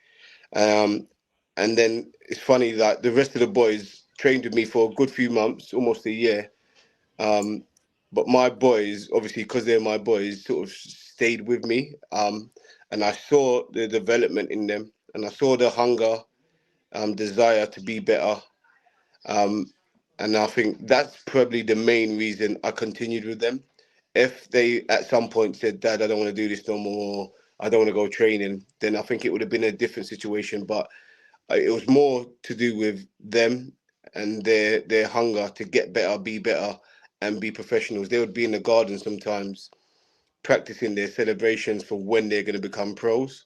And then it's funny that the rest of the boys trained with me for a good few months, almost a year. But my boys, obviously, because they're my boys, sort of stayed with me. And I saw the development in them, and I saw the hunger, desire to be better. And I think that's probably the main reason I continued with them. If they at some point said, Dad, I don't want to do this no more, I don't want to go training, then I think it would have been a different situation. But it was more to do with them and their hunger to get better, be better, and be professionals. They would be in the garden sometimes practicing their celebrations for when they're going to become pros.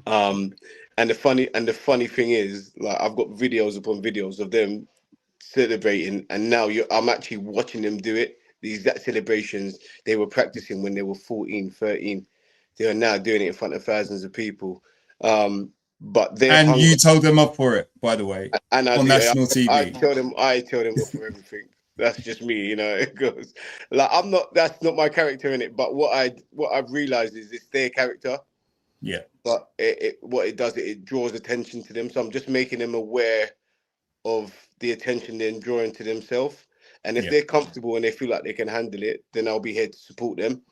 And the funny thing is, like, I've got videos upon videos of them celebrating, and now I'm actually watching them do it. These exact celebrations they were practicing when they were 14, 13. They are now doing it in front of thousands of people. But you told them up for it, by the way, and on national TV. I tell them off for everything. That's just me, you know. It goes like that's not my character in it. But what I've realized is it's their character. Yeah. But what it does, it draws attention to them. So I'm just making them aware of the attention they're drawing to themselves. And if they're comfortable and they feel like they can handle it, then I'll be here to support them.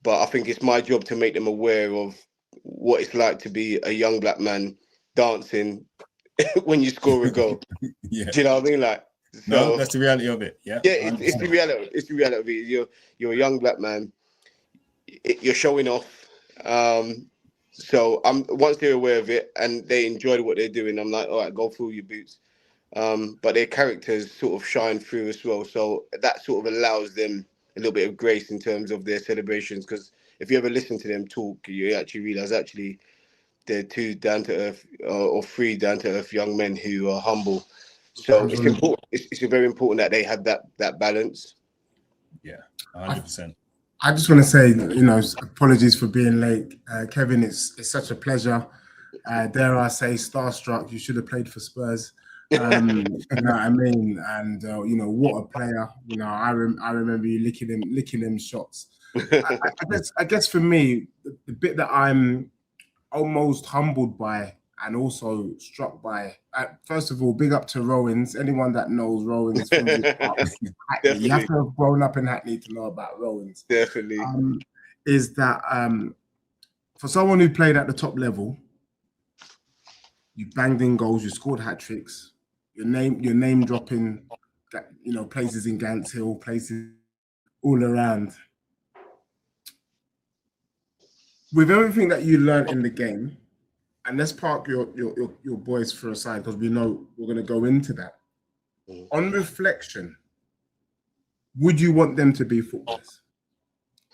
But I think it's my job to make them aware of what it's like to be a young black man dancing when you score a goal. Do you know what I mean? Like, so, no, that's the reality of it. Yeah, it's the reality. It's the reality of it. You're a young black man. You're showing off. So once they're aware of it and they enjoy what they're doing, I'm like, all right, go fill your boots. But their characters sort of shine through as well. So that sort of allows them a little bit of grace in terms of their celebrations. Because if you ever listen to them talk, you actually realize they're two down to earth or three down to earth young men who are humble. So it's important. It's very important that they have that balance. Yeah, 100%. I just want to say, apologies for being late, Kevin. It's such a pleasure. Dare I say, starstruck. You should have played for Spurs. You know what I mean? And what a player. I remember you licking them shots. I guess for me, the bit that I'm almost humbled by and also struck by. First of all, big up to Rowans. Anyone that knows Rowans, you have to have grown up in Hackney to know about Rowans. Definitely. Is that for someone who played at the top level, you banged in goals, you scored hat tricks, your name dropping, places in Gants Hill, places all around. With everything that you learned in the game, and let's park your boys for a side because we know we're going to go into that. On reflection, would you want them to be footballers?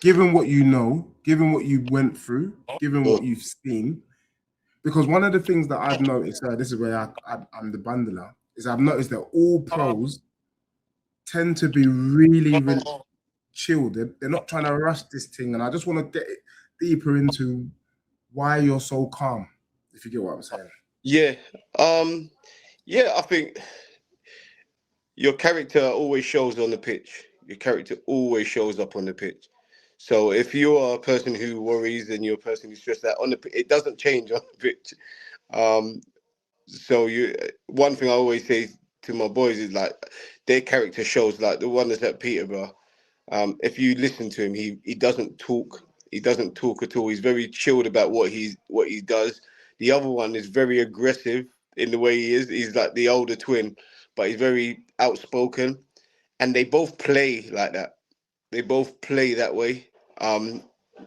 Given what you know, given what you went through, given what you've seen, because one of the things that I've noticed, this is where I'm the bundler, is I've noticed that all pros tend to be really, really chilled. They're not trying to rush this thing, and I just want to get deeper into why you're so calm, if you get what I'm saying. Yeah. I think your character always shows on the pitch. Your character always shows up on the pitch. So if you are a person who worries and you're a person who's stressed out on the pitch, it doesn't change on the pitch. So one thing I always say to my boys is like their character shows, like the one that's at Peterborough. If you listen to him, he doesn't talk. He doesn't talk at all. He's very chilled about what he does. The other one is very aggressive in the way he is. He's like the older twin, but he's very outspoken. And they both play like that. They both play that way.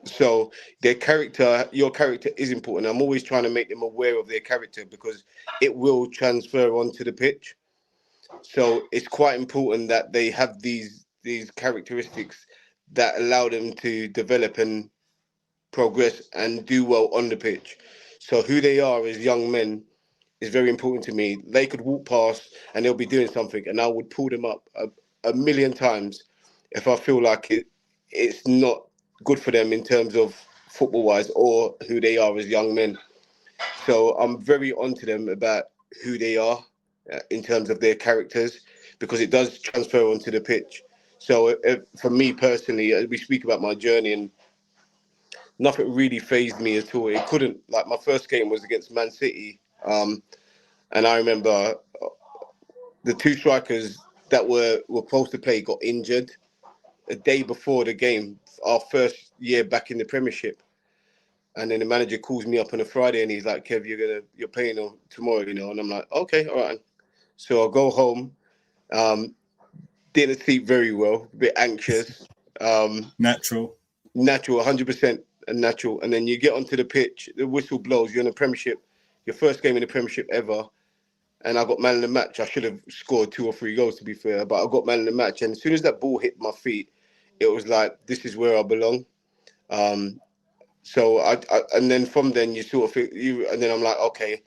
So your character is important. I'm always trying to make them aware of their character because it will transfer onto the pitch. So it's quite important that they have these characteristics that allow them to develop and progress and do well on the pitch. So who they are as young men is very important to me. They could walk past and they'll be doing something and I would pull them up a million times if I feel like it's not good for them in terms of football wise or who they are as young men. So I'm very onto them about who they are in terms of their characters because it does transfer onto the pitch. So for me personally, we speak about my journey and nothing really fazed me at all. It couldn't, like my first game was against Man City. And I remember the two strikers that were supposed to play got injured a day before the game, our first year back in the Premiership. And then the manager calls me up on a Friday and he's like, Kev, you're playing tomorrow, And I'm like, okay, all right. So I'll go home. Didn't sleep very well, a bit anxious. Natural, 100% natural. And then you get onto the pitch, the whistle blows, you're in the Premiership, your first game in the Premiership ever. And I got man of the match. I should have scored 2 or 3 goals, to be fair, but I got man of the match. And as soon as that ball hit my feet, it was like, this is where I belong. So and then from then you sort of think and then I'm like, okay,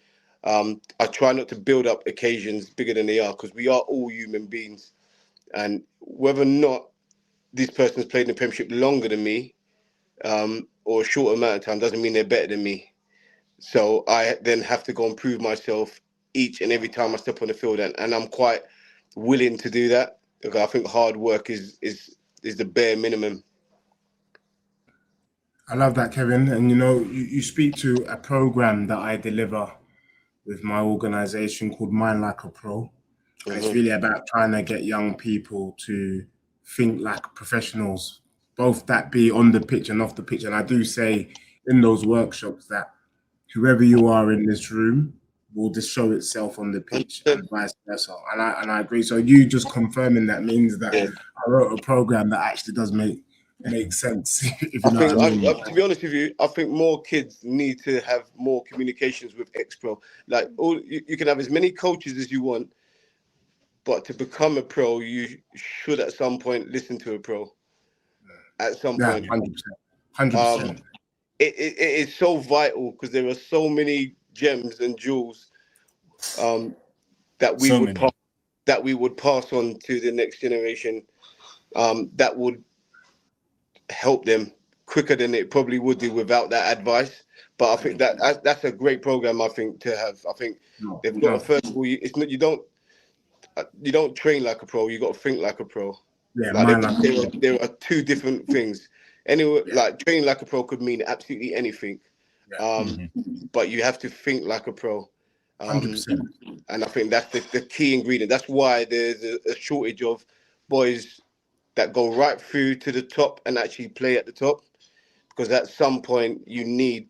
I try not to build up occasions bigger than they are because we are all human beings. And whether or not this person's played in the Premiership longer than me or a short amount of time doesn't mean they're better than me. So I then have to go and prove myself each and every time I step on the field. And I'm quite willing to do that because I think hard work is the bare minimum. I love that, Kevin. And you speak to a program that I deliver with my organization called Mind Like a Pro. Mm-hmm. It's really about trying to get young people to think like professionals, both that be on the pitch and off the pitch. And I do say in those workshops that whoever you are in this room will just show itself on the pitch and vice versa. And I agree. So you just confirming that means that I wrote a program that actually does make sense. If you know what I mean. To be honest with you, I think more kids need to have more communications with ex-pro. Like you can have as many coaches as you want, but to become a pro, you should at some point listen to a pro. At some point, 100%. It is so vital because there are so many gems and jewels that we would pass on to the next generation. That would help them quicker than it probably would do without that advice. But I think that's a great program. I think to have. I think they've got first of all, it's not you don't train like a pro. You got to think like a pro. Yeah, there are two different things. Anyway, like training like a pro could mean absolutely anything, but you have to think like a pro. 100%. And I think that's the key ingredient. That's why there's a shortage of boys that go right through to the top and actually play at the top, because at some point you need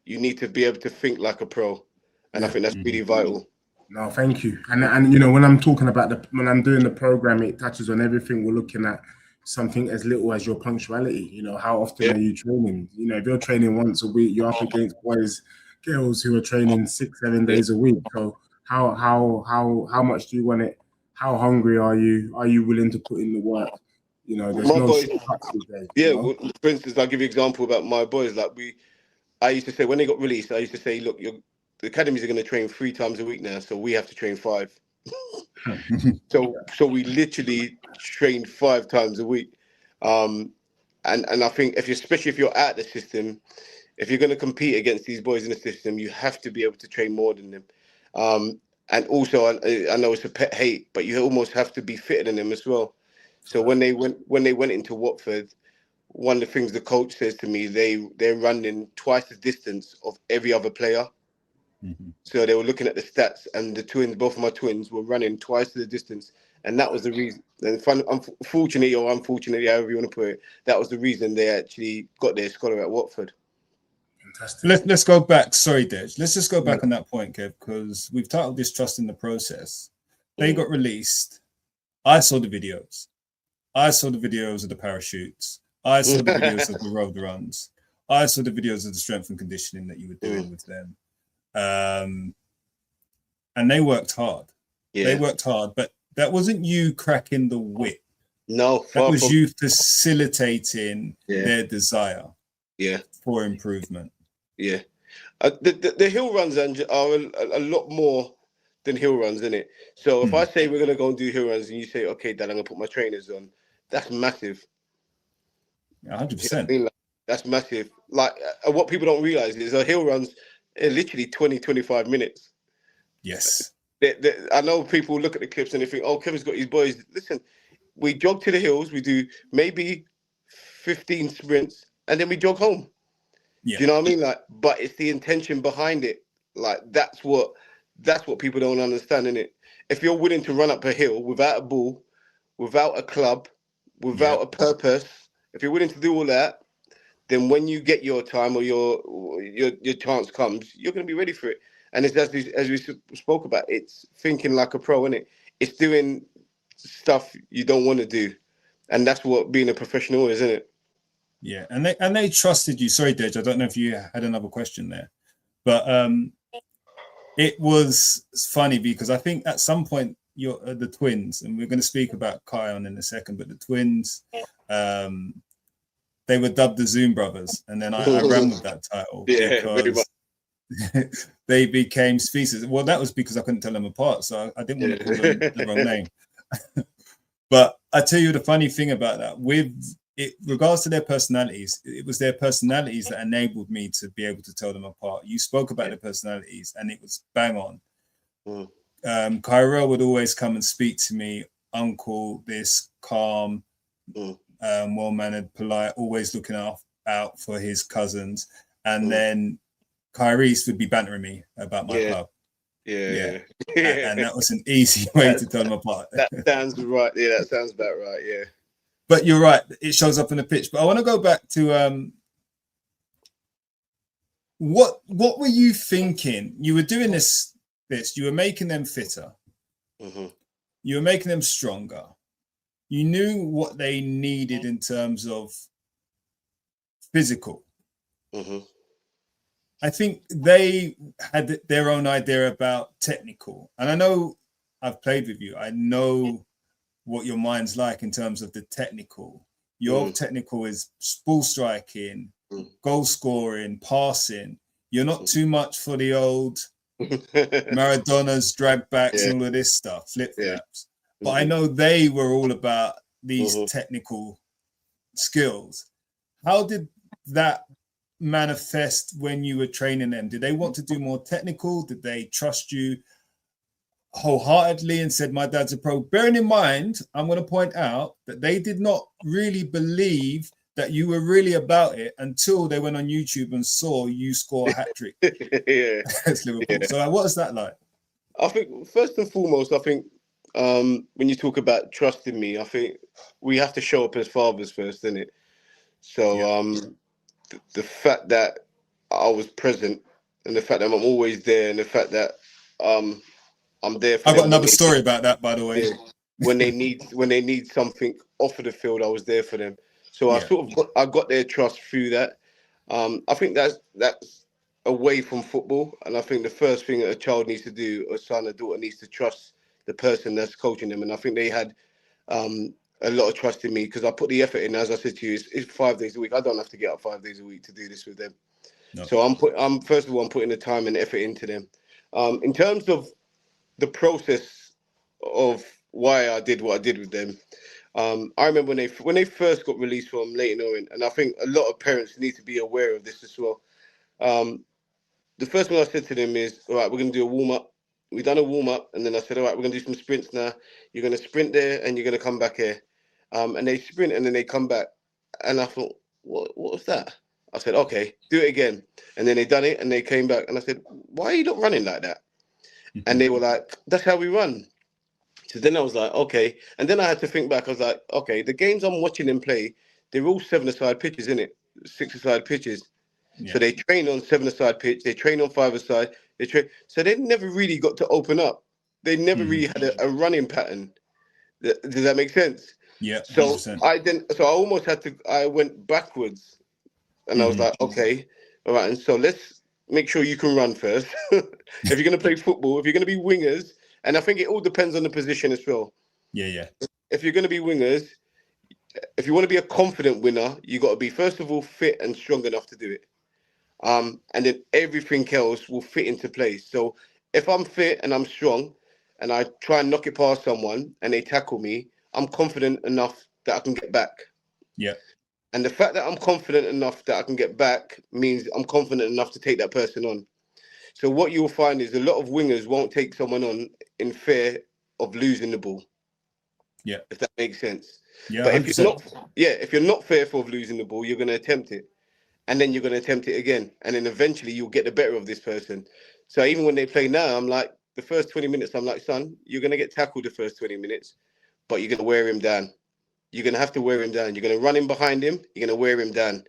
to be able to think like a pro. And I think that's really vital. No, thank you. And you know, when I'm talking about when I'm doing the program, it touches on everything. We're looking at something as little as your punctuality. You know, how often are you training? You know, if you're training once a week, you're up against girls who are training 6-7 days a week. So how much do you want it? How hungry are you? Are you willing to put in the work? You know, there's My no boys, shortcuts these days. yeah. You know? Well, for instance, I'll give you an example about my boys. Like I used to say when they got released, I used to say, look, the academies are going to train 3 times a week now, so we have to train 5. So we literally train 5 times a week. And I think especially if you're at the system, if you're going to compete against these boys in the system, you have to be able to train more than them. And also, I know it's a pet hate, but you almost have to be fitter than them as well. So when they went into Watford, one of the things the coach says to me, they're running twice the distance of every other player. So they were looking at the stats, and both of my twins were running twice the distance, and that was the reason. And unfortunately or unfortunately, however you want to put it, that was the reason they actually got their scholar at Watford. Fantastic. Let's go back. Sorry, Dej. Let's just go back on that point, Kev, because we've titled this "Trust in the Process." They got released. I saw the videos. I saw the videos of the parachutes. I saw the videos of the road runs. I saw the videos of the strength and conditioning that you were doing with them. And they worked hard. Yeah. They worked hard, but that wasn't you cracking the whip. No, that was you facilitating their desire for improvement. Yeah. The hill runs are a lot more than hill runs, isn't it? So if I say we're going to go and do hill runs and you say, okay, Dad, I'm going to put my trainers on, that's massive. 100%. You know, like, that's massive. Like what people don't realize is a hill runs literally 20, 25 minutes. Yes. I know people look at the clips and they think, oh, Kevin's got his boys. Listen, we jog to the hills, we do maybe 15 sprints, and then we jog home. Yeah. Do you know what I mean? Like, but it's the intention behind it. Like that's what people don't understand, innit? If you're willing to run up a hill without a ball, without a club, without a purpose, if you're willing to do all that, then when you get your time or your chance comes, you're going to be ready for it. And it's as we spoke about, it's thinking like a pro, innit? It's doing stuff you don't want to do, and that's what being a professional is, isn't it? Yeah, and they trusted you. Sorry, Dej, I don't know if you had another question there, but it was funny because I think at some point you're the twins, and we're going to speak about Kion in a second, but the twins, they were dubbed the Zoom brothers, and then I ran with that title because they became species. Well, that was because I couldn't tell them apart, so I didn't want to call them the wrong name. But I tell you the funny thing about that, with it regards to their personalities, it was their personalities that enabled me to be able to tell them apart. You spoke about their personalities, and it was bang on. Kyrell would always come and speak to me, uncle, this calm, well-mannered, polite, always looking out for his cousins. And then Kyrese would be bantering me about my club. Yeah. And that was an easy way to tell them apart. That sounds right. Yeah, that sounds about right. Yeah. But you're right. It shows up in the pitch. But I want to go back to what were you thinking? You were doing this. You were making them fitter. You were making them stronger. You knew what they needed in terms of physical. I think they had their own idea about technical. And I know I've played with you. I know what your mind's like in terms of the technical. Your technical is ball striking, goal scoring, passing. You're not too much for the old Maradona's drag backs and all of this stuff, flip flaps. But I know they were all about these technical skills. How did that manifest when you were training them? Did they want to do more technical? Did they trust you wholeheartedly and said, my dad's a pro? Bearing in mind, I'm going to point out that they did not really believe that you were really about it until they went on YouTube and saw you score a hat-trick against Liverpool. So what is that like? I think, first and foremost, I think when you talk about trusting me, I think we have to show up as fathers first, isn't it? So the fact that I was present and the fact that I'm always there, and the fact that I'm there for I've got them another story about that, by the way. when they need something off of the field. I was there for them. So I Yeah. sort of got their trust through that. I think that's away from football, and I think the first thing that a child needs to do, a son or daughter, needs to trust the person that's coaching them. And I think they had a lot of trust in me because I put the effort in. As I said to you, it's 5 days a week. I don't have to get up 5 days a week to do this with them. No. So I'm first of all, I'm putting the time and effort into them. In terms of the process of why I did what I did with them, I remember when they first got released from Leyton Orient, and I think a lot of parents need to be aware of this as well. The first thing I said to them is, all right, we're going to do a warm-up. We done a warm-up, and then I said, all right, we're going to do some sprints now. You're going to sprint there, and you're going to come back here. And they sprint, and then they come back. And I thought, what was that? I said, okay, do it again. And then they done it, and they came back. And I said, why are you not running like that? And they were like, that's how we run. So then I was like, okay. And then I had to think back. I was like, okay, the games I'm watching them play, they're all 7-a-side pitches, isn't it? 6-a-side pitches. Yeah. So they train on 7-a-side pitch. They train on 5-a-side. They train. So they never really got to open up. They never really had a running pattern. Does that make sense? Yeah. 100%. So I almost had to. I went backwards, and I was like, okay, all right. And so let's make sure you can run first. If you're going to play football, if you're going to be wingers, and I think it all depends on the position as well. Yeah. If you're going to be wingers, if you want to be a confident winner, you got to be first of all fit and strong enough to do it. And then everything else will fit into place. So if I'm fit and I'm strong and I try and knock it past someone and they tackle me, I'm confident enough that I can get back. Yeah. And the fact that I'm confident enough that I can get back means I'm confident enough to take that person on. So what you'll find is a lot of wingers won't take someone on in fear of losing the ball. Yeah. If that makes sense. Yeah. But 100%. if you're not fearful of losing the ball, you're going to attempt it. And then you're going to attempt it again. And then eventually you'll get the better of this person. So even when they play now, I'm like, the first 20 minutes, I'm like, son, you're going to get tackled the first 20 minutes, but you're going to wear him down. You're going to have to wear him down. You're going to run in behind him. You're going to wear him down.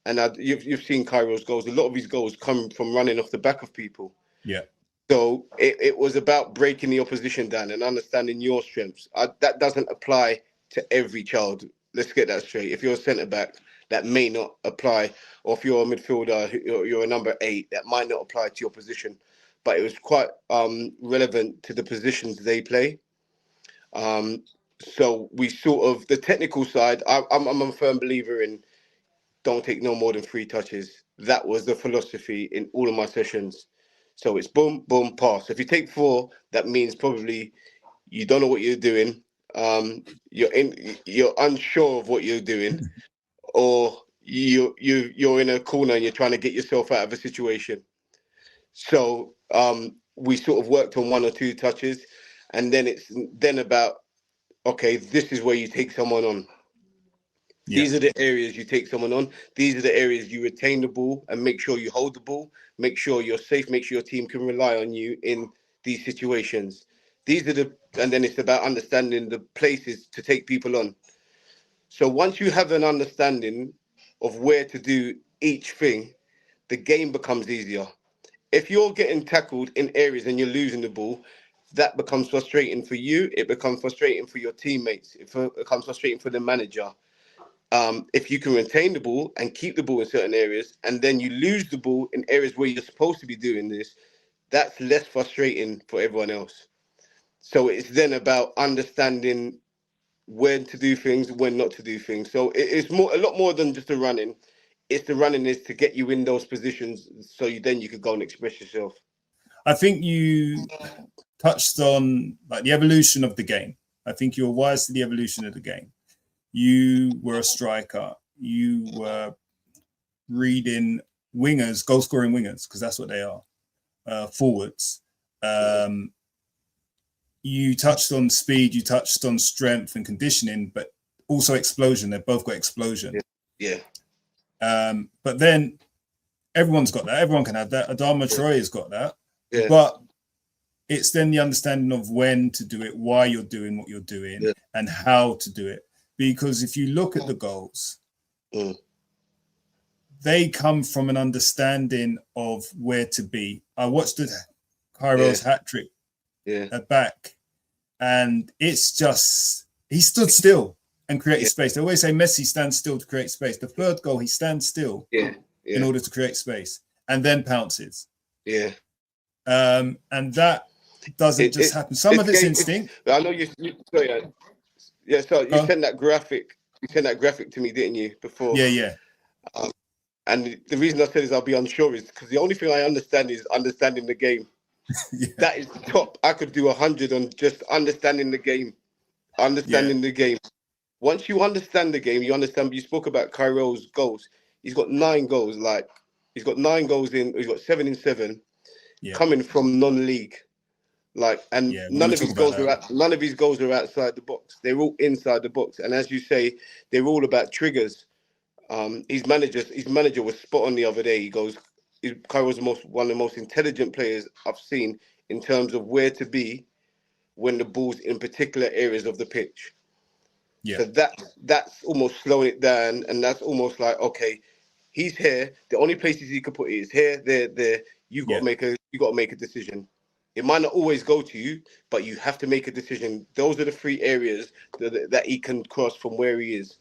And you've seen Cairo's goals. A lot of his goals come from running off the back of people. Yeah. So it was about breaking the opposition down and understanding your strengths. That doesn't apply to every child. Let's get that straight. If you're a centre-back, that may not apply. Or if you're a midfielder, you're a number 8, that might not apply to your position. But it was quite relevant to the positions they play. So we sort of, the technical side, I'm a firm believer in don't take no more than 3 touches. That was the philosophy in all of my sessions. So it's boom, boom, pass. If you take 4, that means probably you don't know what you're doing. You're unsure of what you're doing, or you're in a corner and you're trying to get yourself out of a situation. So we sort of worked on 1 or 2 touches, and then it's about, okay, this is where you take someone on. Yeah. These are the areas you take someone on. These are the areas you retain the ball and make sure you hold the ball. Make sure you're safe. Make sure your team can rely on you in these situations. And then it's about understanding the places to take people on. So once you have an understanding of where to do each thing, the game becomes easier. If you're getting tackled in areas and you're losing the ball, that becomes frustrating for you. It becomes frustrating for your teammates. It becomes frustrating for the manager. If you can retain the ball and keep the ball in certain areas, and then you lose the ball in areas where you're supposed to be doing this, that's less frustrating for everyone else. So it's then about understanding when to do things, when not to do things. So it's a lot more than just the running. It's the running is to get you in those positions, so then you could go and express yourself. I think you touched on like the evolution of the game. I think you're wise to the evolution of the game. You were a striker. You were reading wingers, goal-scoring wingers, because that's what they are, forwards. You touched on speed, you touched on strength and conditioning, but also explosion. They've both got explosion. Yeah. But then everyone's got that. Everyone can have that. Adama Traore has got that. Yeah. But it's then the understanding of when to do it, why you're doing what you're doing, and how to do it. Because if you look at the goals, they come from an understanding of where to be. I watched Cairo's hat trick back, and it's just he stood still and created space. They always say Messi stands still to create space. The third goal, he stands still in order to create space and then pounces. Yeah. And that doesn't just happen. Some of it's instinct. I know you sorry, yeah, so you sent that graphic. You sent that graphic to me, didn't you, before? Yeah. And the reason I said is I'll be unsure is because the only thing I understand is understanding the game. That is top. I could do 100 on just understanding the game. The game. Once you understand the game, you understand. You spoke about Cairo's goals. He's got 9 goals. Like he's got 9 goals in. He's got 7 in 7, coming from non-league. Like, and none of his goals are outside the box. They're all inside the box. And as you say, they're all about triggers. His manager was spot on the other day. He goes, Cairo's one of the most intelligent players I've seen in terms of where to be when the ball's in particular areas of the pitch. So that's almost slowing it down, and that's almost like, okay, he's here. The only places he could put it is here, there. You've got to make a decision. It might not always go to you, but you have to make a decision. Those are the 3 areas that he can cross from where he is.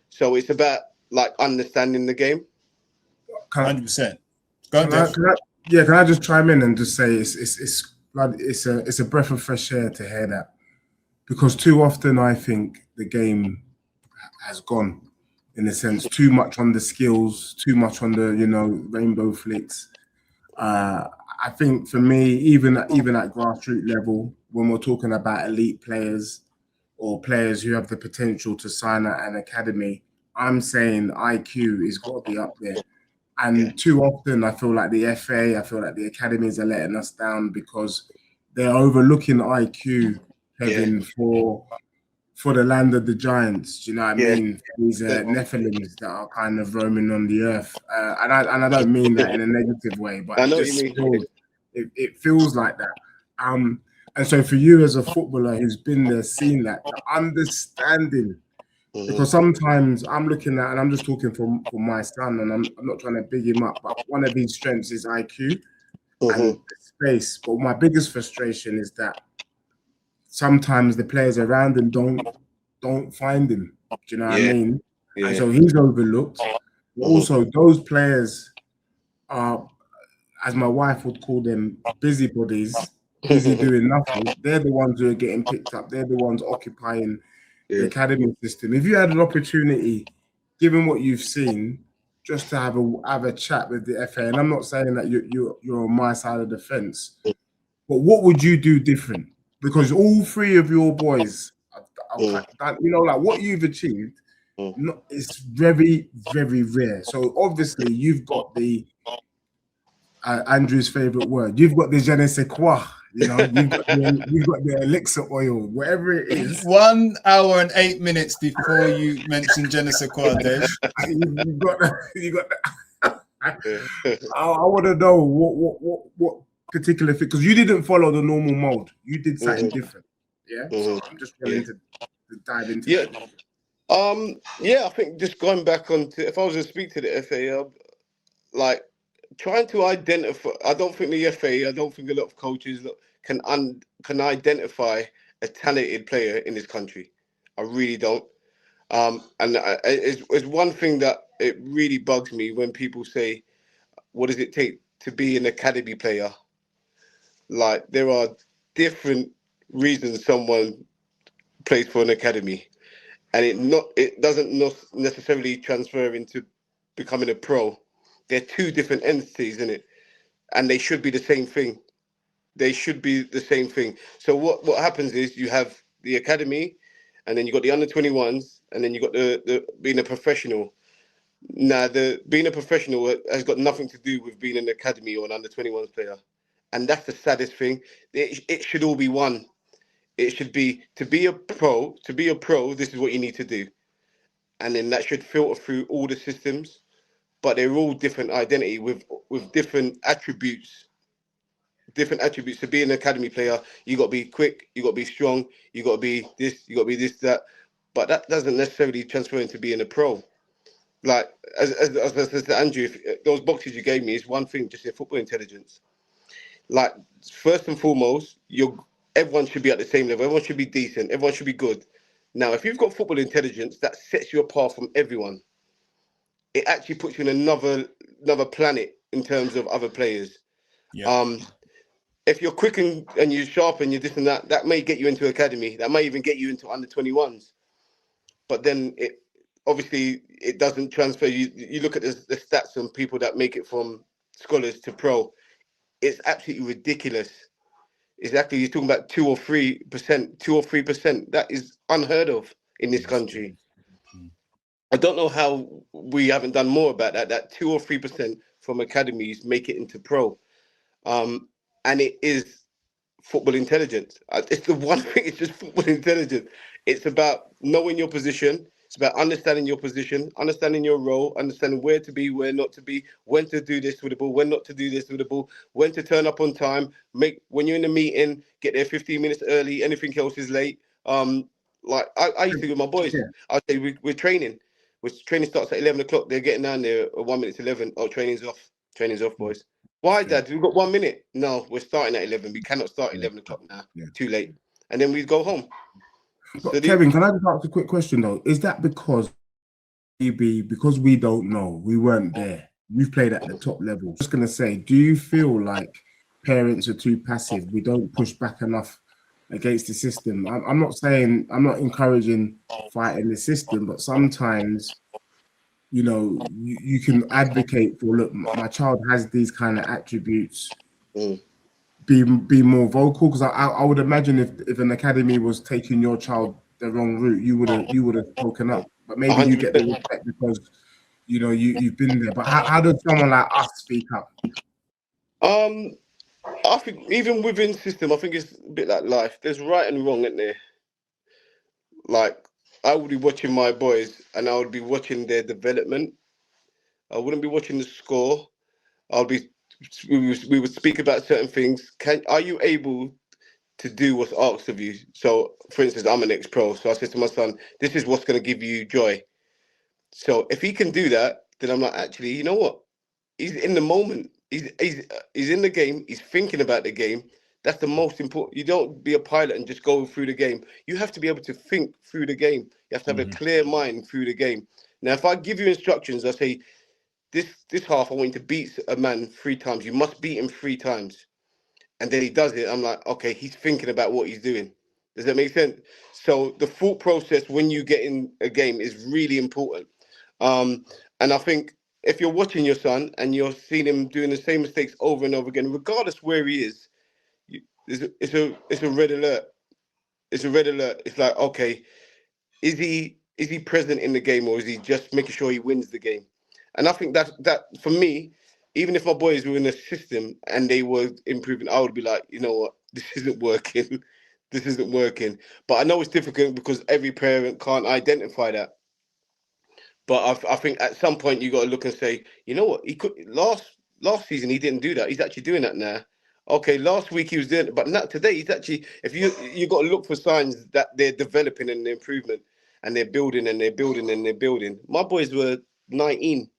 So it's about like understanding the game. 100%. Can I just chime in and just say it's a breath of fresh air to hear that, because too often I think the game has gone, in a sense, too much on the skills, too much on the rainbow flicks. I think for me, even at grassroots level, when we're talking about elite players or players who have the potential to sign at an academy, I'm saying IQ has got to be up there. And too often, I feel like the FA, I feel like the academies are letting us down because they're overlooking IQ, Kevin, for the land of the giants. Do you know what I mean? These Nephilims that are kind of roaming on the earth. And I don't mean that in a negative way, but it feels like that. And so for you as a footballer who's been there, seen that, the understanding. Because sometimes I'm looking at, and I'm just talking for my son, and I'm not trying to big him up, but one of his strengths is IQ and space. But my biggest frustration is that sometimes the players around him don't find him. Do you know what I mean? Yeah. And so he's overlooked. Also, those players are, as my wife would call them, busybodies, busy doing nothing. They're the ones who are getting picked up. They're the ones occupying the academy system. If you had an opportunity, given what you've seen, just to have a chat with the FA, and I'm not saying that you're on my side of the fence, but what would you do different? Because all 3 of your boys, like what you've achieved, it's very, very rare. So obviously you've got the Andrew's favorite word. You've got the je ne sais quoi. You've got the elixir oil, whatever it is. 1 hour and 8 minutes before you mentioned je ne sais quoi, Dej. You got that. I want to know what particular thing, because you didn't follow the normal mode. You did something different. Yeah. So I'm just willing to dive into it. I think just going back on to, if I was to speak to the FA, like trying to identify, I don't think the FA, I don't think a lot of coaches can identify a talented player in this country. I really don't. And it's one thing that it really bugs me when people say, what does it take to be an academy player? Like, there are different reasons someone plays for an academy, and it doesn't necessarily transfer into becoming a pro. They're 2 different entities in it, and they should be the same thing. So what happens is you have the academy, and then you got the under-21s, and then you got the being a professional. Now, being a professional has got nothing to do with being an academy or an under-21s player. And that's the saddest thing. It should all be one. It should be to be a pro, this is what you need to do. And then that should filter through all the systems. But they're all different identity with different attributes. To be an academy player, you got to be quick, you got to be strong, you got to be this, that. But that doesn't necessarily transfer into being a pro. like as I said to Andrew, those boxes you gave me is one thing, just your football intelligence. Like first and foremost, everyone should be at the same level. Everyone should be decent. Everyone should be good. Now, if you've got football intelligence, that sets you apart from everyone. It actually puts you in another planet in terms of other players. Yeah. If you're quick and you're sharp and you're this and that, that may get you into academy. That may even get you into under 21s. But then it doesn't transfer. You look at the stats on people that make it from scholars to pro. It's absolutely ridiculous. Exactly, you're talking about 2 or 3%, 2 or 3%. That is unheard of in this country. I don't know how we haven't done more about that. That 2 or 3% from academies make it into pro, and it is football intelligence. It's the one thing. It's just football intelligence. It's about knowing your position. It's about understanding your position, understanding your role, understanding where to be, where not to be, when to do this with the ball, when not to do this with the ball, when to turn up on time. When you're in a meeting, get there 15 minutes early. Anything else is late. Like I used to do with my boys. I'd say we're training. Training starts at 11 o'clock. They're getting down there at 1 minute to 11. Oh, training's off. Training's off, boys. Why, Dad? We've got 1 minute. No, we're starting at 11. We cannot start at 11 o'clock now. Too late. And then we go home. But Kevin, can I just ask a quick question though? Is that because we don't know, we weren't there, you've played at the top level? I'm just gonna say, do you feel like parents are too passive? We don't push back enough against the system? I'm not saying, I'm not encouraging fighting the system, but sometimes, you know, you can advocate for, look, my child has these kind of attributes. Be more vocal, because I would imagine if an academy was taking your child the wrong route, you would have spoken up. But maybe 100%. You get the respect because you know you've been there. But how does someone like us speak up? I think even within the system, I think it's a bit like life. There's right and wrong, isn't there? Like I would be watching my boys, and I would be watching their development. I wouldn't be watching the score. We would speak about certain things. Are you able to do what's asked of you? So, for instance, I'm an ex-pro, so I said to my son, "This is what's going to give you joy." So, if he can do that, then I'm like, actually, you know what? He's in the moment. He's in the game. He's thinking about the game. That's the most important. You don't be a pilot and just go through the game. You have to be able to think through the game. You have to have a clear mind through the game. Now, if I give you instructions, I say, this half, I want you to beat a man 3 times. You must beat him 3 times. And then he does it. I'm like, okay, he's thinking about what he's doing. Does that make sense? So the thought process when you get in a game is really important. And I think if you're watching your son and you're seeing him doing the same mistakes over and over again, regardless where he is, it's a red alert. It's a red alert. It's like, okay, is he present in the game, or is he just making sure he wins the game? And I think that for me, even if my boys were in the system and they were improving, I would be like, you know what, this isn't working. This isn't working. But I know it's difficult because every parent can't identify that. But I think at some point you got to look and say, you know what, he could last season he didn't do that. He's actually doing that now. Okay, last week he was doing it, but not today. He's actually, if you got to look for signs that they're developing and improvement, and they're building and they're building and they're building. My boys were 19.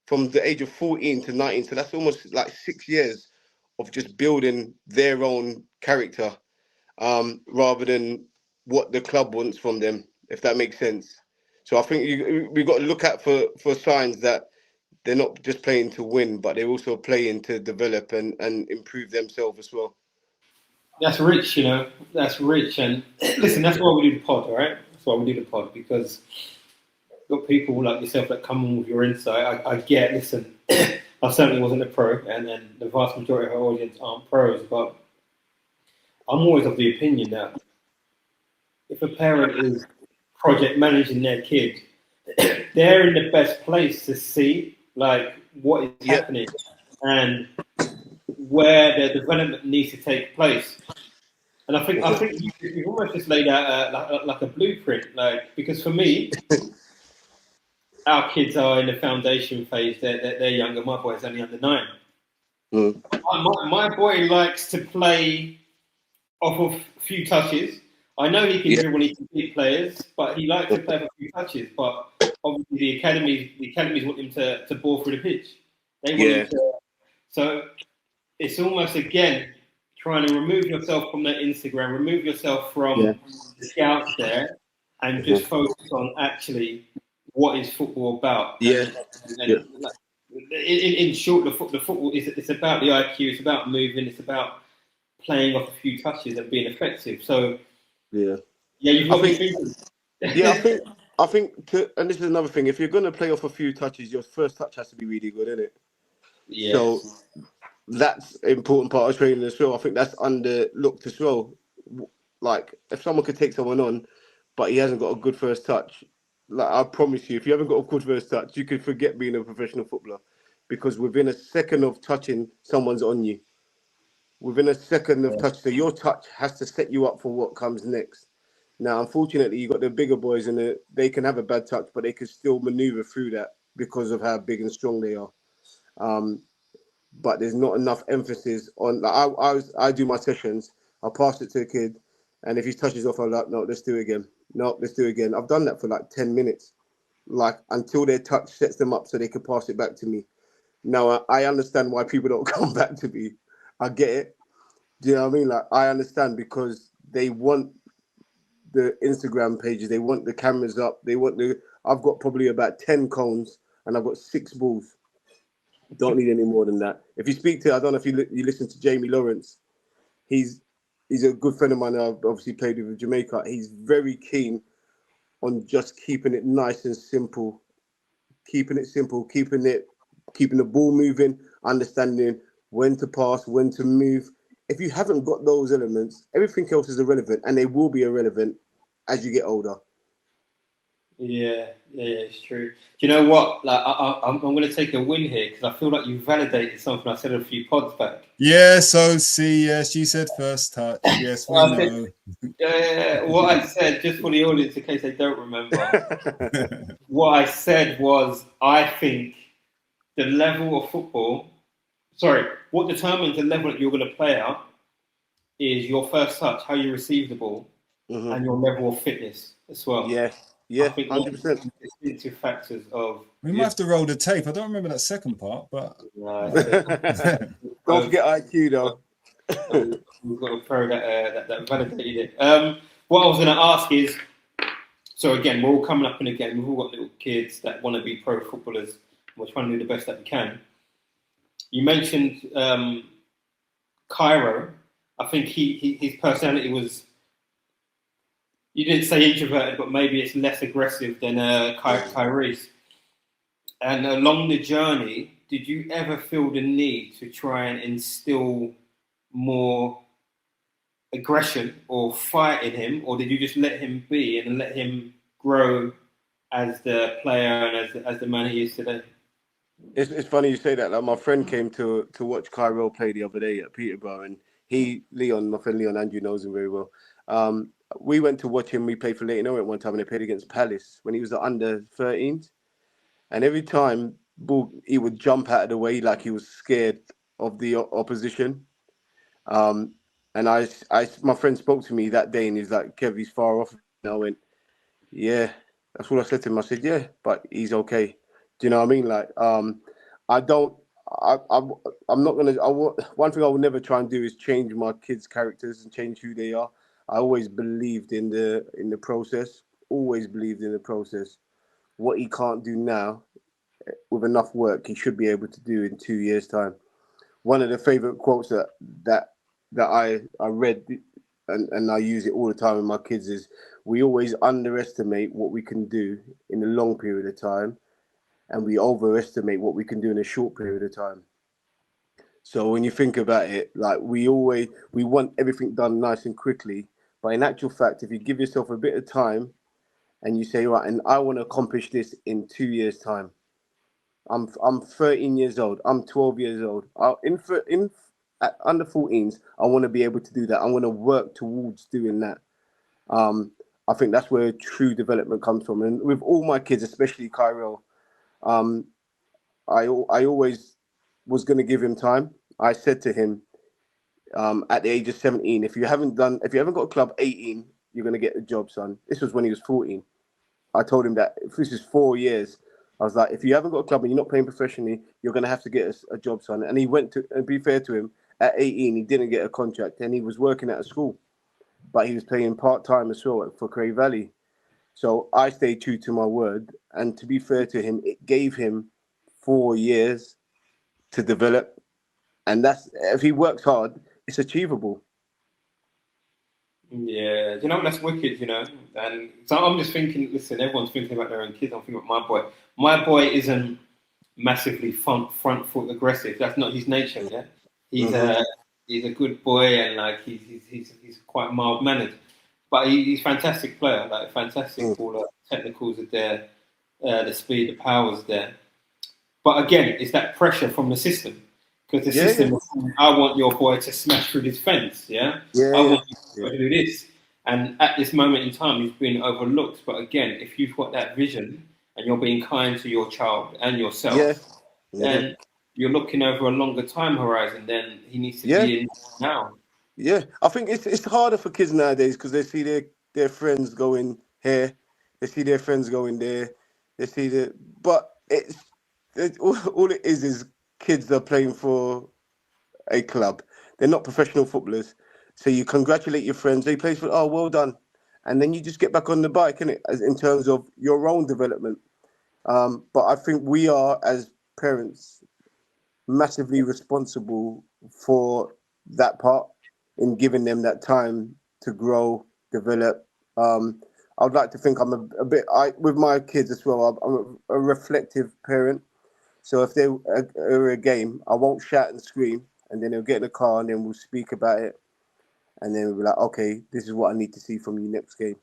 From the age of 14 to 19, so that's almost like 6 years of just building their own character, rather than what the club wants from them, if that makes sense. So I think we've got to look at for signs that they're not just playing to win, but they're also playing to develop and improve themselves as well. That's rich, you know. That's rich, and listen, that's why we do the pod, all right? That's why we do the pod, because got people like yourself that come on with your insight. I get, listen, I certainly wasn't a pro, and the vast majority of our audience aren't pros, but I'm always of the opinion that if a parent is project managing their kid, they're in the best place to see like what is happening and where their development needs to take place. And I think you've almost just laid out like a blueprint, like, because for me, our kids are in the foundation phase. They're younger. My boy's only under 9. My boy likes to play off of a few touches. I know he can dribble, he can beat players, but he likes to play off a few touches. But obviously the academies want him to ball through the pitch. They want him to. So it's almost again trying to remove yourself from that Instagram, remove yourself from the scouts there, and just focus on actually what is football about. Like, in short, the football is it's about the IQ, it's about moving, it's about playing off a few touches and being effective. So you've got to be thinking. I think, and this is another thing. If you're going to play off a few touches, your first touch has to be really good, isn't it? Yes. So that's an important part of training as well. I think that's underlooked as well. Like, if someone could take someone on, but he hasn't got a good first touch, like I promise you, if you haven't got a good first touch, you could forget being a professional footballer, because within a second of touching, someone's on you. Within a second of touch, so your touch has to set you up for what comes next. Now, unfortunately, you got the bigger boys, and they can have a bad touch, but they can still maneuver through that because of how big and strong they are. But there's not enough emphasis on. Like I do my sessions. I pass it to a kid, and if he touches off, I'm like, no, let's do it again. No, let's do it again. I've done that for like 10 minutes, like until their touch sets them up so they can pass it back to me. Now, I understand why people don't come back to me. I get it. Do you know what I mean? Like, I understand, because they want the Instagram pages, they want the cameras up, I've got probably about 10 cones and I've got 6 balls. Don't need any more than that. If you speak to, I don't know if you listen to Jamie Lawrence, he's a good friend of mine that I've obviously played with in Jamaica. He's very keen on just keeping it nice and simple, keeping the ball moving, understanding when to pass, when to move. If you haven't got those elements, everything else is irrelevant, and they will be irrelevant as you get older. Yeah, it's true. Do you know what? Like, I'm going to take a win here, because I feel like you validated something I said a few pods back. Yeah, so yes, you said first touch. Yes, we know. What I said, just for the audience, in case they don't remember, what I said was, I think the level of football, what determines the level that you're going to play at is your first touch, how you receive the ball, and your level of fitness as well. Yeah, 100%. Distinctive factors of. We might have to roll the tape. I don't remember that second part, but don't forget IQ though. We've got a pro that validated it. What I was going to ask is, so again, we're all coming up in a game. We've all got little kids that want to be pro footballers. We're trying to do the best that we can. You mentioned Cairo. I think his personality was. You didn't say introverted, but maybe it's less aggressive than Kyrie's. And along the journey, did you ever feel the need to try and instill more aggression or fight in him, or did you just let him be and let him grow as the player and as the man he is today? It's funny you say that. Like, my friend came to watch Cairo play the other day at Peterborough, and my friend Leon Andrew knows him very well. We went to watch him. We played for Leyton Orient one time, and they played against Palace when he was the under-13s. And every time he would jump out of the way like he was scared of the opposition. And my friend spoke to me that day, and he's like, "Kev, he's far off." And I went, "Yeah." That's what I said to him. I said, "Yeah, but he's okay." Do you know what I mean? Like, I'm not gonna. One thing I will never try and do is change my kids' characters and change who they are. I always believed in the process. Always believed in the process. What he can't do now, with enough work, he should be able to do in 2 years' time. One of the favorite quotes that I read, and I use it all the time with my kids, is, we always underestimate what we can do in a long period of time, and we overestimate what we can do in a short period of time. So when you think about it, like, we want everything done nice and quickly, but in actual fact, if you give yourself a bit of time and you say, right, and I want to accomplish this in 2 years' time. I'm 13 years old. I'm 12 years old. At under 14s, I want to be able to do that. I want to work towards doing that. I think that's where true development comes from. And with all my kids, especially Cairo, I always was going to give him time. I said to him, at the age of 17, if you haven't got a club 18, you're going to get a job, son. This was when he was 14. I told him that if this is 4 years, I was like, if you haven't got a club and you're not playing professionally, you're going to have to get a job, son. And he went to, and be fair to him, at 18, he didn't get a contract and he was working at a school, but he was playing part-time as well for Cray Valley. So I stayed true to my word. And to be fair to him, it gave him 4 years to develop. And that's, if he works hard, it's achievable. Yeah, you know, that's wicked, you know. And so I'm just thinking, listen, everyone's thinking about their own kids. I'm thinking about my boy. My boy isn't massively front foot aggressive. That's not his nature, yeah. He's a good boy, and like he's quite mild mannered. But he's a fantastic player, like fantastic baller. Technicals are there, the speed, the power's there. But again, it's that pressure from the system. Because the system is saying, I want your boy to smash through this fence, I want you to do this. And at this moment in time, he's been overlooked. But again, if you've got that vision and you're being kind to your child and yourself, then you're looking over a longer time horizon, then he needs to be in now. Yeah, I think it's harder for kids nowadays because they see their friends going here, they see their friends going there, they see but all it is kids are playing for a club. They're not professional footballers. So you congratulate your friends. They play for, oh, well done. And then you just get back on the bike, innit? In terms of your own development. But I think we are, as parents, massively responsible for that part in giving them that time to grow, develop. I would like to think I'm a bit, with my kids as well, I'm a reflective parent. So if they are a game, I won't shout and scream, and then they'll get in the car and then we'll speak about it. And then we'll be like, okay, this is what I need to see from you next game.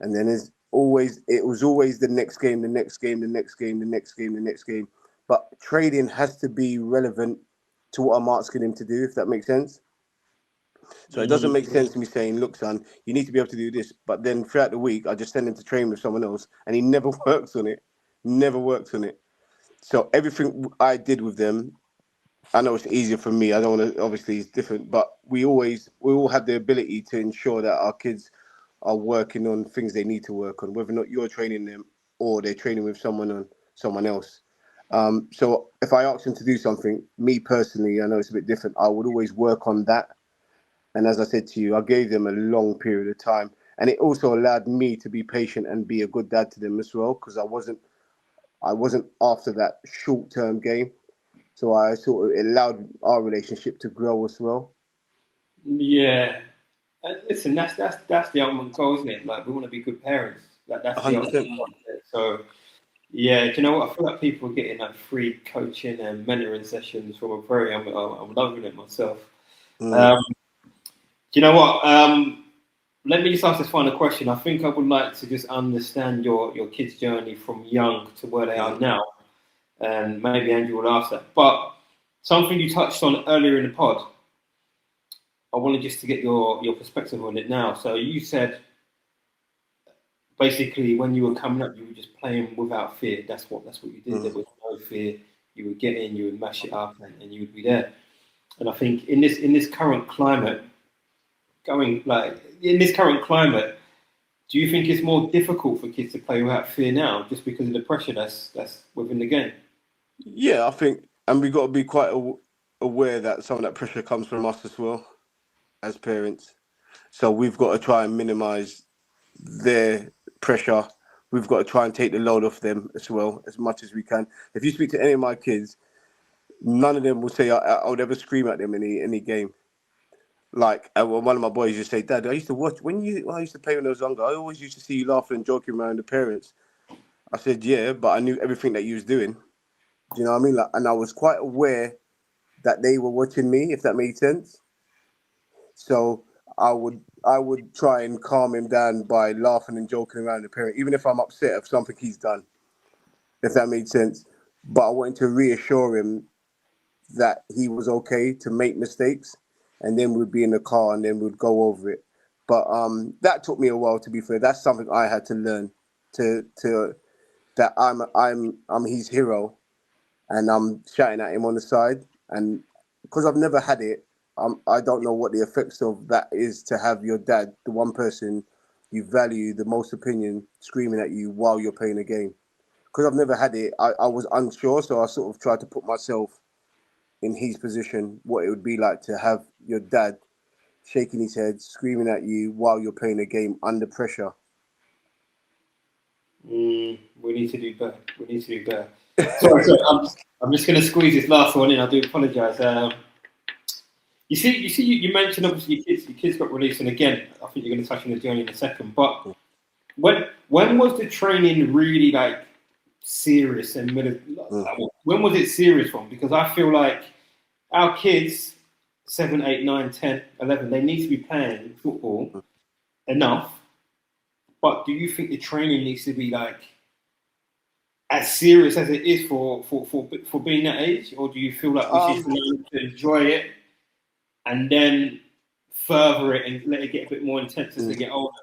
And then it was always the next game, the next game, the next game, the next game, the next game. But trading has to be relevant to what I'm asking him to do, if that makes sense. So it doesn't make sense to me saying, look, son, you need to be able to do this. But then throughout the week, I just send him to train with someone else and he never works on it. Never works on it. So everything I did with them, I know it's easier for me. I don't want to, obviously it's different, but we all have the ability to ensure that our kids are working on things they need to work on, whether or not you're training them or they're training with someone else. So if I ask them to do something, me personally, I know it's a bit different. I would always work on that. And as I said to you, I gave them a long period of time. And it also allowed me to be patient and be a good dad to them as well, because I wasn't after that short-term game. So I sort of allowed our relationship to grow as well. Yeah. Listen, that's the ultimate goal, isn't it? Like, we want to be good parents. Like, that's 100%. The ultimate goal. So, yeah, do you know what? I feel like people are getting like free coaching and mentoring sessions from a very. I'm loving it myself. Do you know what? Let me just ask this final question. I think I would like to just understand your kids' journey from young to where they are now. And maybe Andrew will ask that. But something you touched on earlier in the pod, I wanted just to get your perspective on it now. So you said, basically, when you were coming up, you were just playing without fear. That's what you did. There was no fear. You would get in, you would mash it up, and you would be there. And I think in this current climate, do you think it's more difficult for kids to play without fear now, just because of the pressure that's within the game? Yeah, I think, and we've got to be quite aware that some of that pressure comes from us as well, as parents. So we've got to try and minimise their pressure. We've got to try and take the load off them as well, as much as we can. If you speak to any of my kids, none of them will say I would ever scream at them in any game. Like, one of my boys used to say, Dad, I used to watch, when I used to play when I was younger, I always used to see you laughing and joking around the parents. I said, yeah, but I knew everything that you was doing. Do you know what I mean? Like, and I was quite aware that they were watching me, if that made sense. So I would try and calm him down by laughing and joking around the parent, even if I'm upset of something he's done, if that made sense. But I wanted to reassure him that he was okay to make mistakes, and then we'd be in the car and then we'd go over it. But that took me a while, to be fair. That's something I had to learn to that I'm his hero, and I'm shouting at him on the side. And because I've never had it, I don't know what the effects of that is, to have your dad, the one person you value the most opinion screaming at you while you're playing a game. Because I've never had it, I was unsure, so I sort of tried to put myself in his position, what it would be like to have your dad shaking his head, screaming at you while you're playing a game under pressure. We need to do better. We need to do better. Sorry, I'm just going to squeeze this last one in. I do apologise. You mentioned obviously your kids got released, and again, I think you're going to touch on the journey in a second. But when was the training really like serious and when was it serious from? Because I feel like our kids, 7, 8, 9, 10, 11, they need to be playing football enough. But do you think the training needs to be like as serious as it is for being that age, or do you feel like we should learn to enjoy it and then further it and let it get a bit more intense as they get older?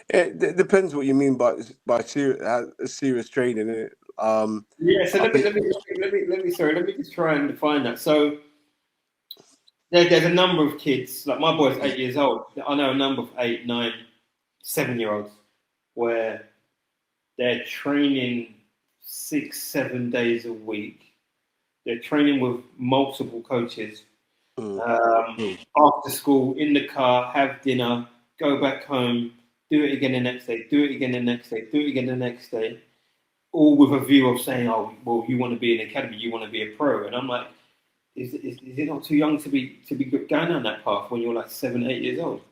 It depends what you mean by serious training. Yeah, so let me just try and define that. So there's a number of kids, like my boy's 8 years old. I know a number of 8, 9, 7-year-olds where they're training 6, 7 days a week. They're training with multiple coaches. After school, in the car, have dinner, go back home, do it again the next day, do it again the next day, do it again the next day, all with a view of saying, oh, well, you want to be in the academy, you want to be a pro. And I'm like, is it not too young to be going down that path when you're like 7, 8 years old?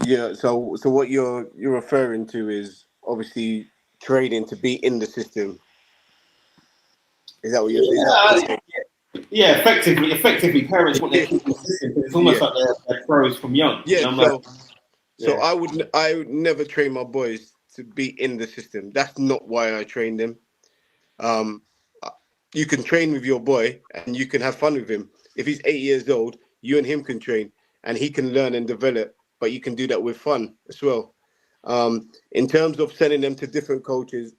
Yeah, so what you're referring to is obviously training to be in the system. Is that what you're saying? Yeah, effectively, parents want their kids in the system. It's almost like they're pros from young. Yeah, so I would never train my boys to be in the system. That's not why I train them. You can train with your boy and you can have fun with him. If he's 8 years old, you and him can train and he can learn and develop, but you can do that with fun as well. In terms of sending them to different coaches,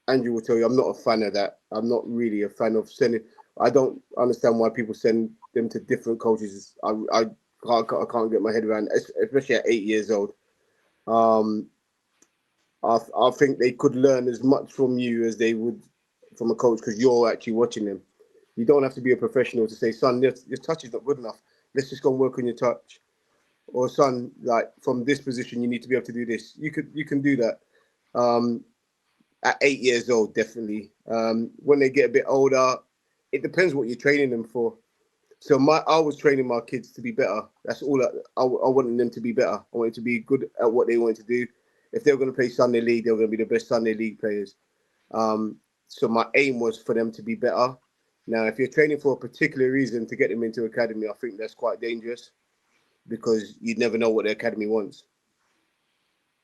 Andrew will tell you, I'm not a fan of that. I'm not really a fan of sending. I don't understand why people send them to different coaches. I can't get my head around, especially at 8 years old. I think they could learn as much from you as they would from a coach because you're actually watching them. You don't have to be a professional to say, son, your touch is not good enough. Let's just go and work on your touch. Or son, like from this position, you need to be able to do this. You can do that. At 8 years old, definitely. When they get a bit older, it depends what you're training them for. So I was training my kids to be better. That's all. I wanted them to be better. I wanted to be good at what they wanted to do. If they were going to play Sunday League, they were going to be the best Sunday League players. So my aim was for them to be better. Now, if you're training for a particular reason to get them into academy, I think that's quite dangerous because you never know what the academy wants.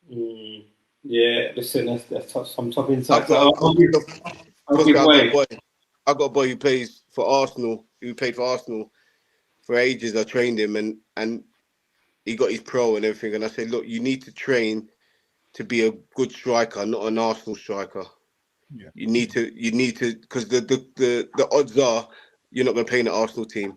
Yeah, listen, that's some top insight. I've got a boy who plays for Arsenal, who played for Arsenal for ages. I trained him and he got his pro and everything. And I said, look, you need to train to be a good striker, not an Arsenal striker. Yeah. You need to, because the odds are you're not going to play in the Arsenal team.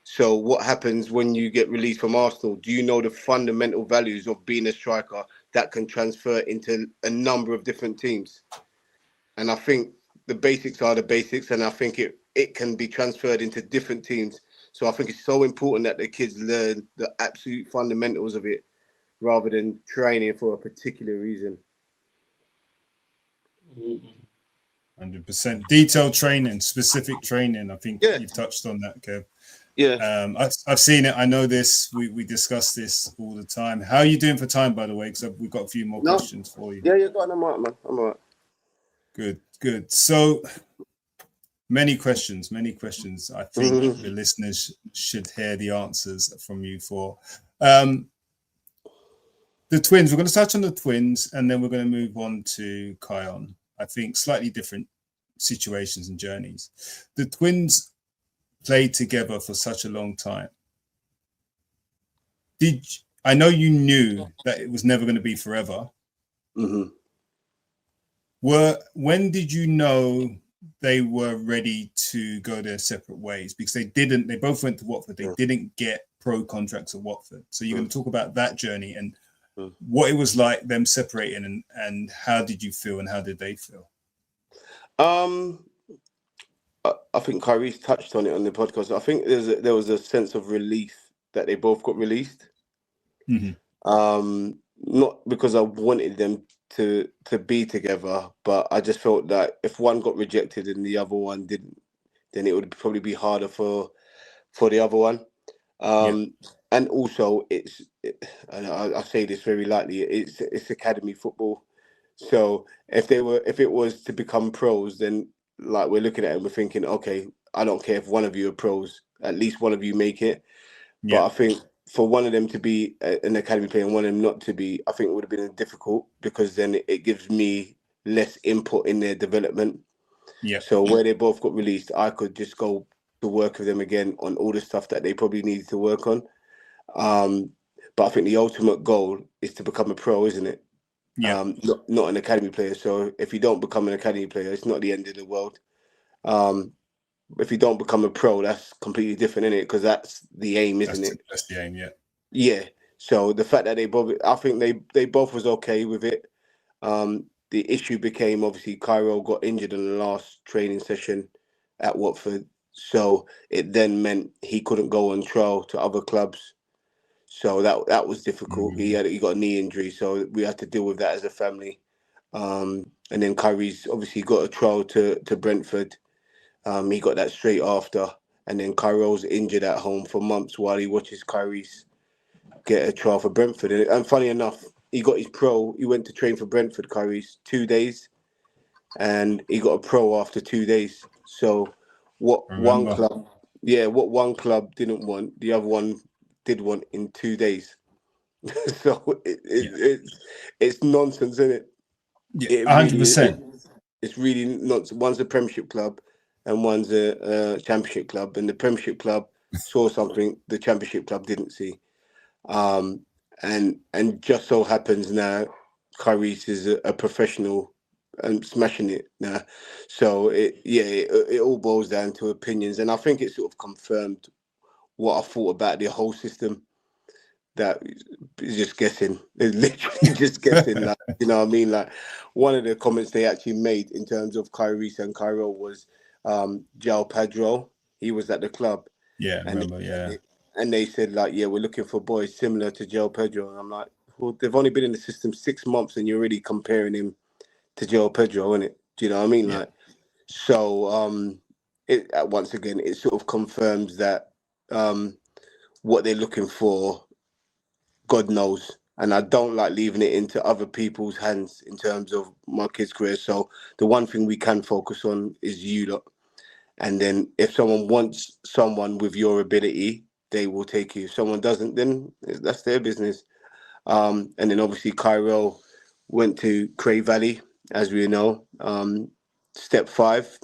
So what happens when you get released from Arsenal? Do you know the fundamental values of being a striker that can transfer into a number of different teams? And I think the basics are the basics, and I think it can be transferred into different teams. So I think it's so important that the kids learn the absolute fundamentals of it rather than training for a particular reason. 100%. Detailed training, specific training. I think you've touched on that, Kev. Yeah. I've seen it. I know this. We discuss this all the time. How are you doing for time, by the way? Because we've got a few more questions for you. Yeah, go on. I'm all right, man. I'm all right. Good. So many questions. I think the listeners should hear the answers from you for. The twins. We're going to touch on the twins, and then we're going to move on to Kion. I think slightly different situations and journeys. The twins played together for such a long time. I know you knew that it was never going to be forever. Mm-hmm. When did you know they were ready to go their separate ways? Because they both went to Watford. They didn't get pro contracts at Watford. So you're going to talk about that journey and what it was like them separating, and how did you feel and how did they feel? I think Kyrie's touched on it on the podcast. I think there was a sense of relief that they both got released. Not because I wanted them to be together, but I just felt that if one got rejected and the other one didn't, then it would probably be harder for the other one. And also, and I say this very lightly, it's academy football. So if it was to become pros, then like we're looking at it and we're thinking, okay, I don't care if one of you are pros, at least one of you make it. But I think for one of them to be an academy player and one of them not to be, I think it would have been difficult, because then it gives me less input in their development. So where they both got released, I could just go to work with them again on all the stuff that they probably needed to work on. But I think the ultimate goal is to become a pro, isn't it? Not an academy player. So if you don't become an academy player, it's not the end of the world. If you don't become a pro, that's completely different, isn't it? Because that's the aim, isn't it? That's the aim, yeah. So the fact that they both, I think they both was okay with it. The issue became, obviously, Cairo got injured in the last training session at Watford, so it then meant he couldn't go on trial to other clubs. So that was difficult. He got a knee injury, so we had to deal with that as a family. And then Kyrie's obviously got a trial to Brentford. He got that straight after, and then Cairo's injured at home for months while he watches Kyrie's get a trial for Brentford. And funny enough, he got his pro. He went to train for Brentford, Kyrie's 2 days, and he got a pro after 2 days. So what one club didn't want, the other one did want in 2 days. So it's nonsense, isn't it? Yeah, 100%. It's really not. One's a Premiership club and one's a Championship club, and the Premiership club saw something the Championship club didn't see. And just so happens now, Kyrie's is a professional and smashing it now. So it all boils down to opinions, and I think it sort of confirmed what I thought about the whole system. That is just guessing. It's literally just guessing. Like, you know what I mean? Like, one of the comments they actually made in terms of Kyrie and Cairo was João Pedro. He was at the club. Yeah, I remember, And they said, like, we're looking for boys similar to João Pedro. And I'm like, well, they've only been in the system 6 months and you're already comparing him to João Pedro, isn't it? Do you know what I mean? Yeah. Like, so it once again, it sort of confirms that what they're looking for, God knows. And I don't like leaving it into other people's hands in terms of my kid's career. So the one thing we can focus on is you lot. And then if someone wants someone with your ability, they will take you. If someone doesn't, then that's their business. And then obviously Cairo went to Cray Valley, as we know, step 5.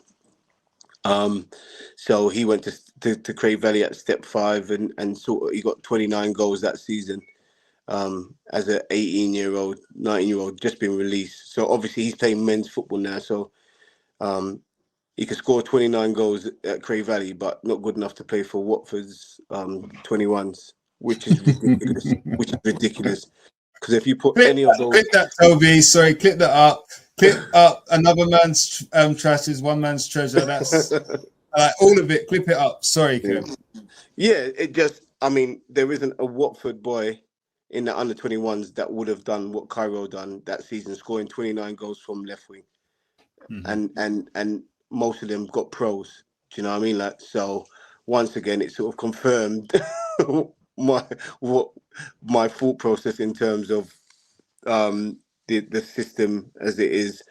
So he went to Cray Valley at step 5 and sort of he got 29 goals that season. As an 18-year-old, 19-year-old, just been released. So obviously he's playing men's football now. So he could score 29 goals at Cray Valley, but not good enough to play for Watford's 21s, which is ridiculous. Because if you put any of those... Clip that, Toby. Sorry, clip that up. Clip up. Another man's trash is one man's treasure. That's all of it. Clip it up. Sorry, Kev. Yeah, it just... I mean, there isn't a Watford boy in the under 21s that would have done what Cairo done that season, scoring 29 goals from left wing, and most of them got pros. Do you know what I mean? Like, so once again, it sort of confirmed my thought process in terms of the system as it is,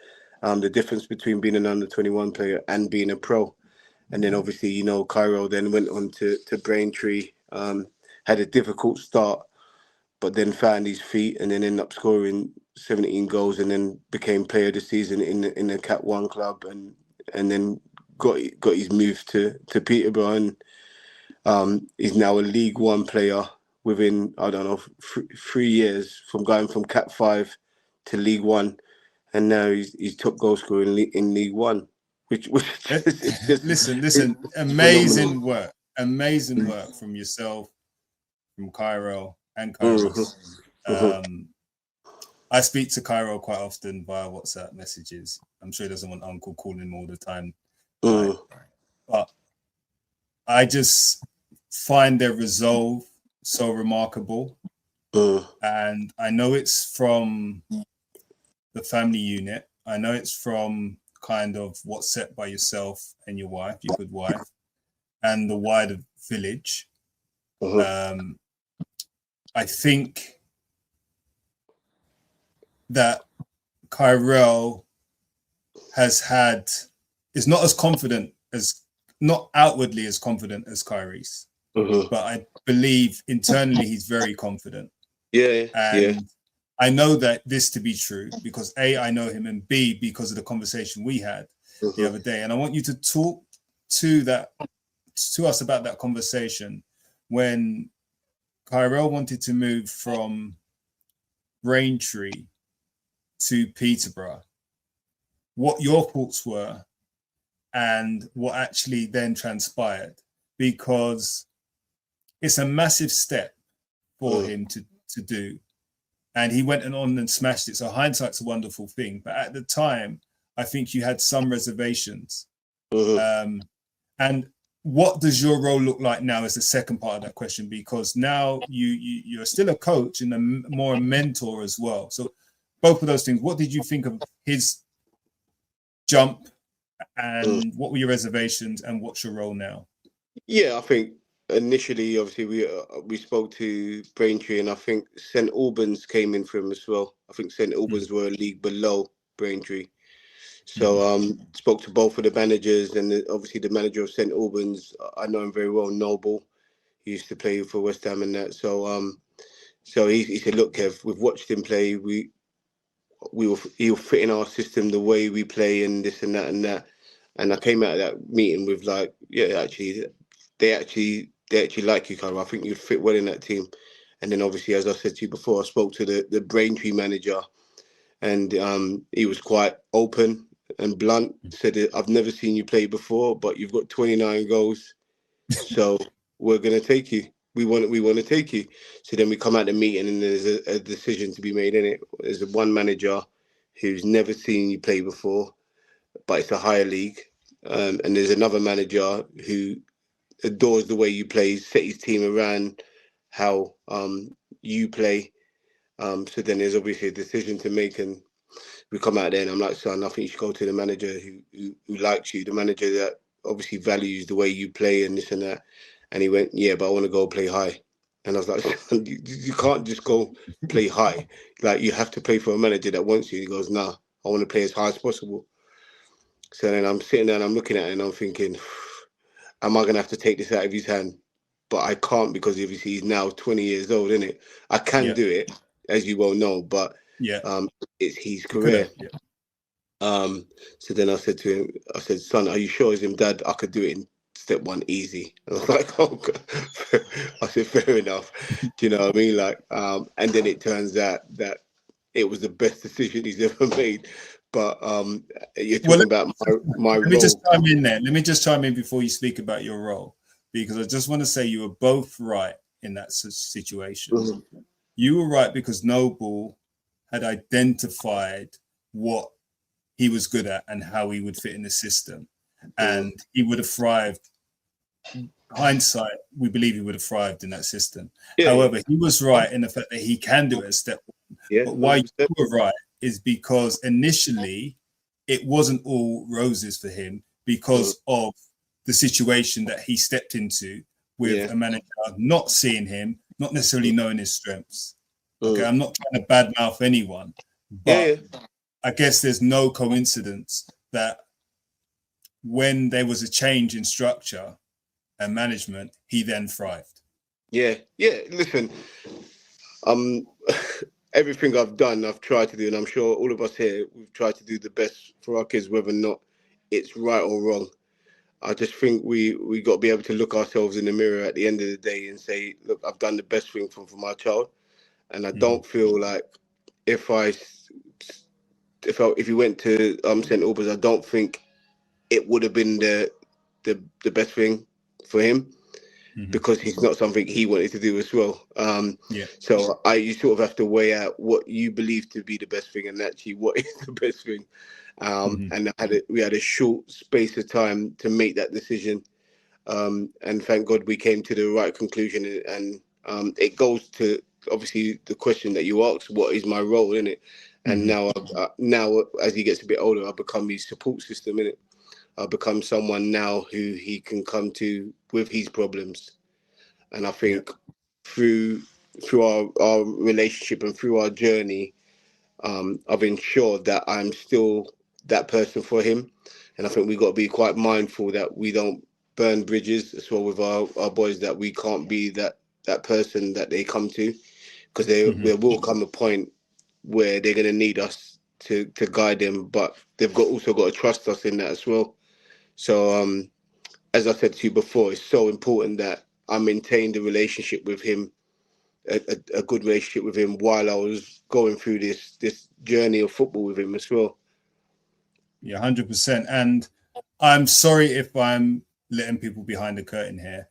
the difference between being an under 21 player and being a pro. And then obviously, you know, Cairo then went on to Braintree, had a difficult start, but then found his feet and then ended up scoring 17 goals and then became player of the season in the Cat 1 club and then got his move to Peterborough, and he's now a League One player within, I don't know, 3 years from going from Cat 5 to League One, and now he's top goal scorer in League One. Which just, listen, amazing work from yourself, from Cairo and Kairos. I speak to Cairo quite often via WhatsApp messages. I'm sure he doesn't want Uncle calling him all the time. Right? But I just find their resolve so remarkable. And I know it's from the family unit. I know it's from kind of what's set by yourself and your wife, your good wife, and the wider village. I think that Kyrell is not as confident as, not outwardly as confident as Kyrie's, but I believe internally he's very confident. And I know that this to be true because A, I know him, and B, because of the conversation we had the other day. And I want you to talk to us about that conversation when Kyrell wanted to move from Braintree to Peterborough, what your thoughts were and what actually then transpired, because it's a massive step for him to do. And he went on and smashed it. So hindsight's a wonderful thing. But at the time, I think you had some reservations. And what does your role look like now is the second part of that question, because now you're still a coach and more a mentor as well. So both of those things, what did you think of his jump and what were your reservations and what's your role now? Yeah, I think initially, obviously, we spoke to Braintree, and I think St Albans came in for him as well. I think St Albans were a league below Braintree. So spoke to both of the managers, and obviously the manager of St Albans, I know him very well, Noble. He used to play for West Ham and that. So he said, look, Kev, we've watched him play. He'll fit in our system the way we play and this and that and that. And I came out of that meeting with like, yeah, actually, they actually like you, Kyle. I think you'd fit well in that team. And then obviously, as I said to you before, I spoke to the Braintree manager, and he was quite open and blunt. Said, I've never seen you play before, but you've got 29 goals, so we're gonna take you. We want to take you. So then we come out the meeting, and there's a decision to be made in it. There's one manager who's never seen you play before, but it's a higher league, and there's another manager who adores the way you play, set his team around how you play. So then there's obviously a decision to make, and we come out there and I'm like, son, I think you should go to the manager who likes you, the manager that obviously values the way you play and this and that. And he went, yeah, but I want to go play high. And I was like, son, you can't just go play high. Like, you have to play for a manager that wants you. He goes, nah, I want to play as high as possible. So then I'm sitting there and I'm looking at it and I'm thinking, am I going to have to take this out of his hand? But I can't, because obviously he's now 20 years old, isn't it? I can do it, as you well know, but it's his career. So then I said to him, I said, son, are you sure? As him, Dad, I could do it in step one easy. And I was like, oh, God. I said, fair enough. Do you know what I mean? Like, and then it turns out that it was the best decision he's ever made. But you're talking about my role. Let me just chime in there. Let me just chime in before you speak about your role, because I just want to say you were both right in that situation. You were right because Noble had identified what he was good at and how he would fit in the system, and he would have thrived. Hindsight, we believe he would have thrived in that system. However, he was right in the fact that he can do it at step one. But why you were right is because initially it wasn't all roses for him because of the situation that he stepped into with a manager not seeing him, not necessarily knowing his strengths. Okay, I'm not trying to badmouth anyone, but I guess there's no coincidence that when there was a change in structure and management, he then thrived. Listen, everything I've done, I've tried to do, and I'm sure all of us here, we've tried to do the best for our kids, whether or not it's right or wrong. I just think we got to be able to look ourselves in the mirror at the end of the day and say, look, I've done the best thing for my child. And I don't feel like if you went to St Albans, I don't think it would have been the best thing for him. because it's not something he wanted to do as well. Yeah. So you sort of have to weigh out what you believe to be the best thing and actually what is the best thing. And we had a short space of time to make that decision. And thank God we came to the right conclusion. And it goes to obviously the question that you asked: what is my role in it? And now as he gets a bit older, I've become his support system in it. I've become someone now who he can come to with his problems. And I think through our relationship and through our journey, I've ensured that I'm still that person for him. And I think we've got to be quite mindful that we don't burn bridges as well with our boys, that we can't be that person that they come to, because there will come a point where they're going to need us to guide them, but they've also got to trust us in that as well. So as I said to you before, it's so important that I maintained the relationship with him, a good relationship with him, while I was going through this journey of football with him as well. Yeah, 100%. And I'm sorry if I'm letting people behind the curtain here.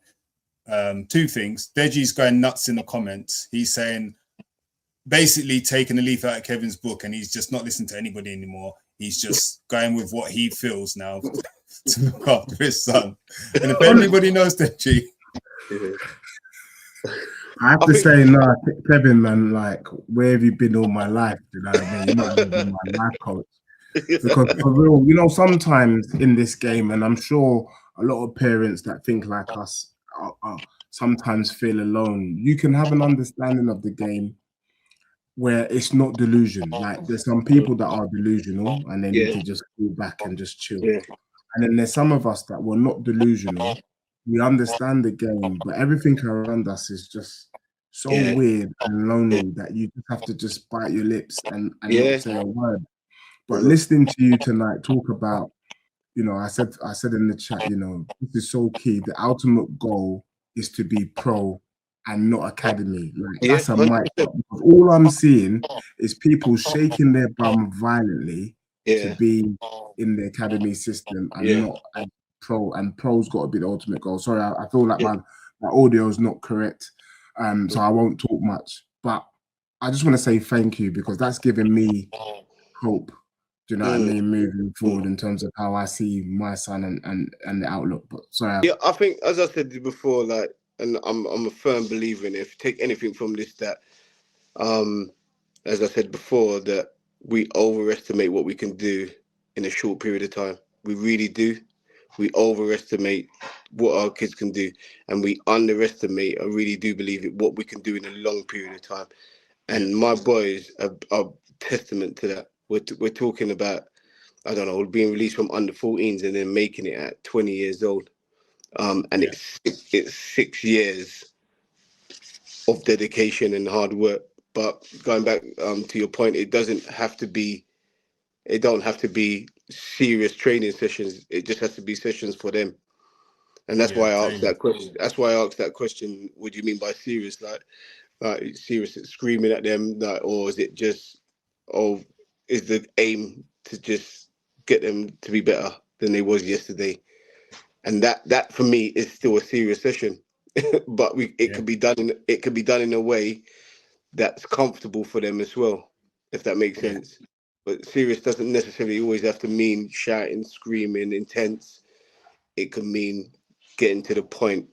Two things. Deji's going nuts in the comments. He's saying, basically taking a leaf out of Kevin's book, and he's just not listening to anybody anymore. He's just going with what he feels now to look after his son. And if anybody knows Deji, I have to say, no, Kevin, man, like, where have you been all my life? You know what I mean? You're not even my life coach. Because for real, you know, sometimes in this game, and I'm sure a lot of parents that think like us sometimes feel alone. You can have an understanding of the game where it's not delusion. Like, there's some people that are delusional and they need to just go back and just chill. And then there's some of us that were not delusional. We understand the game, but everything around us is just so weird and lonely that you just have to just bite your lips and not say a word. But listening to you tonight talk about, you know, I said in the chat, you know, this is so key. The ultimate goal is to be pro and not academy. Like, that's a mic drop. Because all I'm seeing is people shaking their bum violently to be in the academy system and not a pro. And pro's got to be the ultimate goal. Sorry, I feel like my audio is not correct, so I won't talk much. But I just want to say thank you, because that's given me hope. Do you know what I mean? Moving forward in terms of how I see my son and the outlook. But sorry. Yeah, I think, as I said before, like, and I'm a firm believer in it. If you take anything from this, that as I said before, that we overestimate what we can do in a short period of time. We really do. We overestimate what our kids can do, and we underestimate, I really do believe it, what we can do in a long period of time. And my boys are testament to that. We're talking about, I don't know, being released from under 14s and then making it at 20 years old. And it's 6 years of dedication and hard work. But going back to your point, it don't have to be serious training sessions. It just has to be sessions for them. And that's why I asked that question. That's why I asked that question. What do you mean by serious? Like serious, screaming at them, like, or is it just, is the aim to just get them to be better than they was yesterday? And that for me is still a serious session. But it could be done in a way that's comfortable for them as well, if that makes sense. But serious doesn't necessarily always have to mean shouting, screaming, intense. It can mean getting to the point,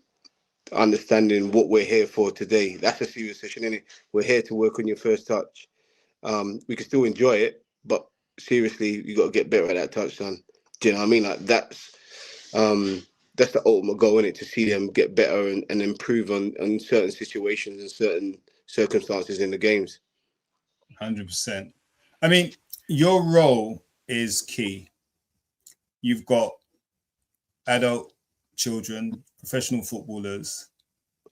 understanding what we're here for today. That's a serious session, isn't it? We're here to work on your first touch. We can still enjoy it, but seriously, you got to get better at that touch, son. Do you know what I mean? Like, that's the ultimate goal, isn't it? To see them get better and improve on certain situations and certain circumstances in the games. 100%. I mean, your role is key. You've got adult children, professional footballers.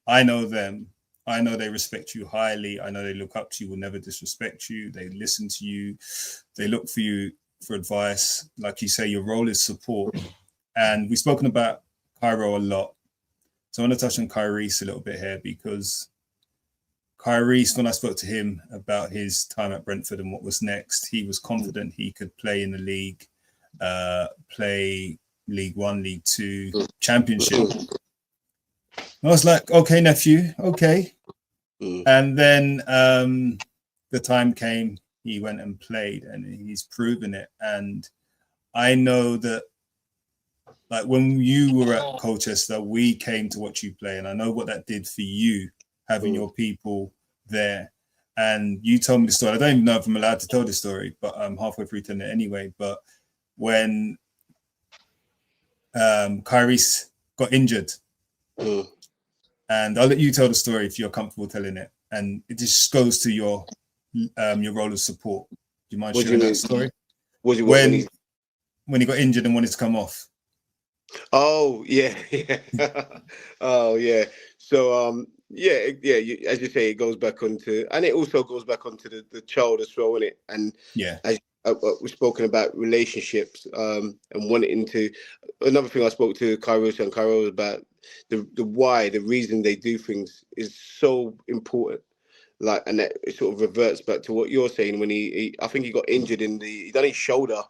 I know them. I know they respect you highly. I know they look up to you, will never disrespect you. They listen to you. They look for you for advice. Like you say, your role is support. And we've spoken about Cairo a lot. So I want to touch on Kyrie's a little bit here, because Kyrie's, when I spoke to him about his time at Brentford and what was next, he was confident he could play in the league, play League One, League Two, Championship. I was like, okay, nephew, okay. Mm. And then the time came, he went and played, and he's proven it. And I know that, like, when you were at Colchester, we came to watch you play, and I know what that did for you, having your people there. And you told me the story. I don't even know if I'm allowed to tell the story, but I'm halfway through telling it anyway. But when Kyrie's got injured, and I'll let you tell the story if you're comfortable telling it. And it just goes to your role of support. Do you mind sharing that story? When he got injured and wanted to come off? Oh yeah, yeah. Oh yeah. So yeah, as you say, it goes back onto, and it also goes back onto the child as well, isn't it? And yeah, as we've spoken about relationships, and wanting to. Another thing I spoke to Cairo and Cairo about the why, the reason they do things is so important. Like, and that it sort of reverts back to what you're saying when I think he got injured he done his shoulder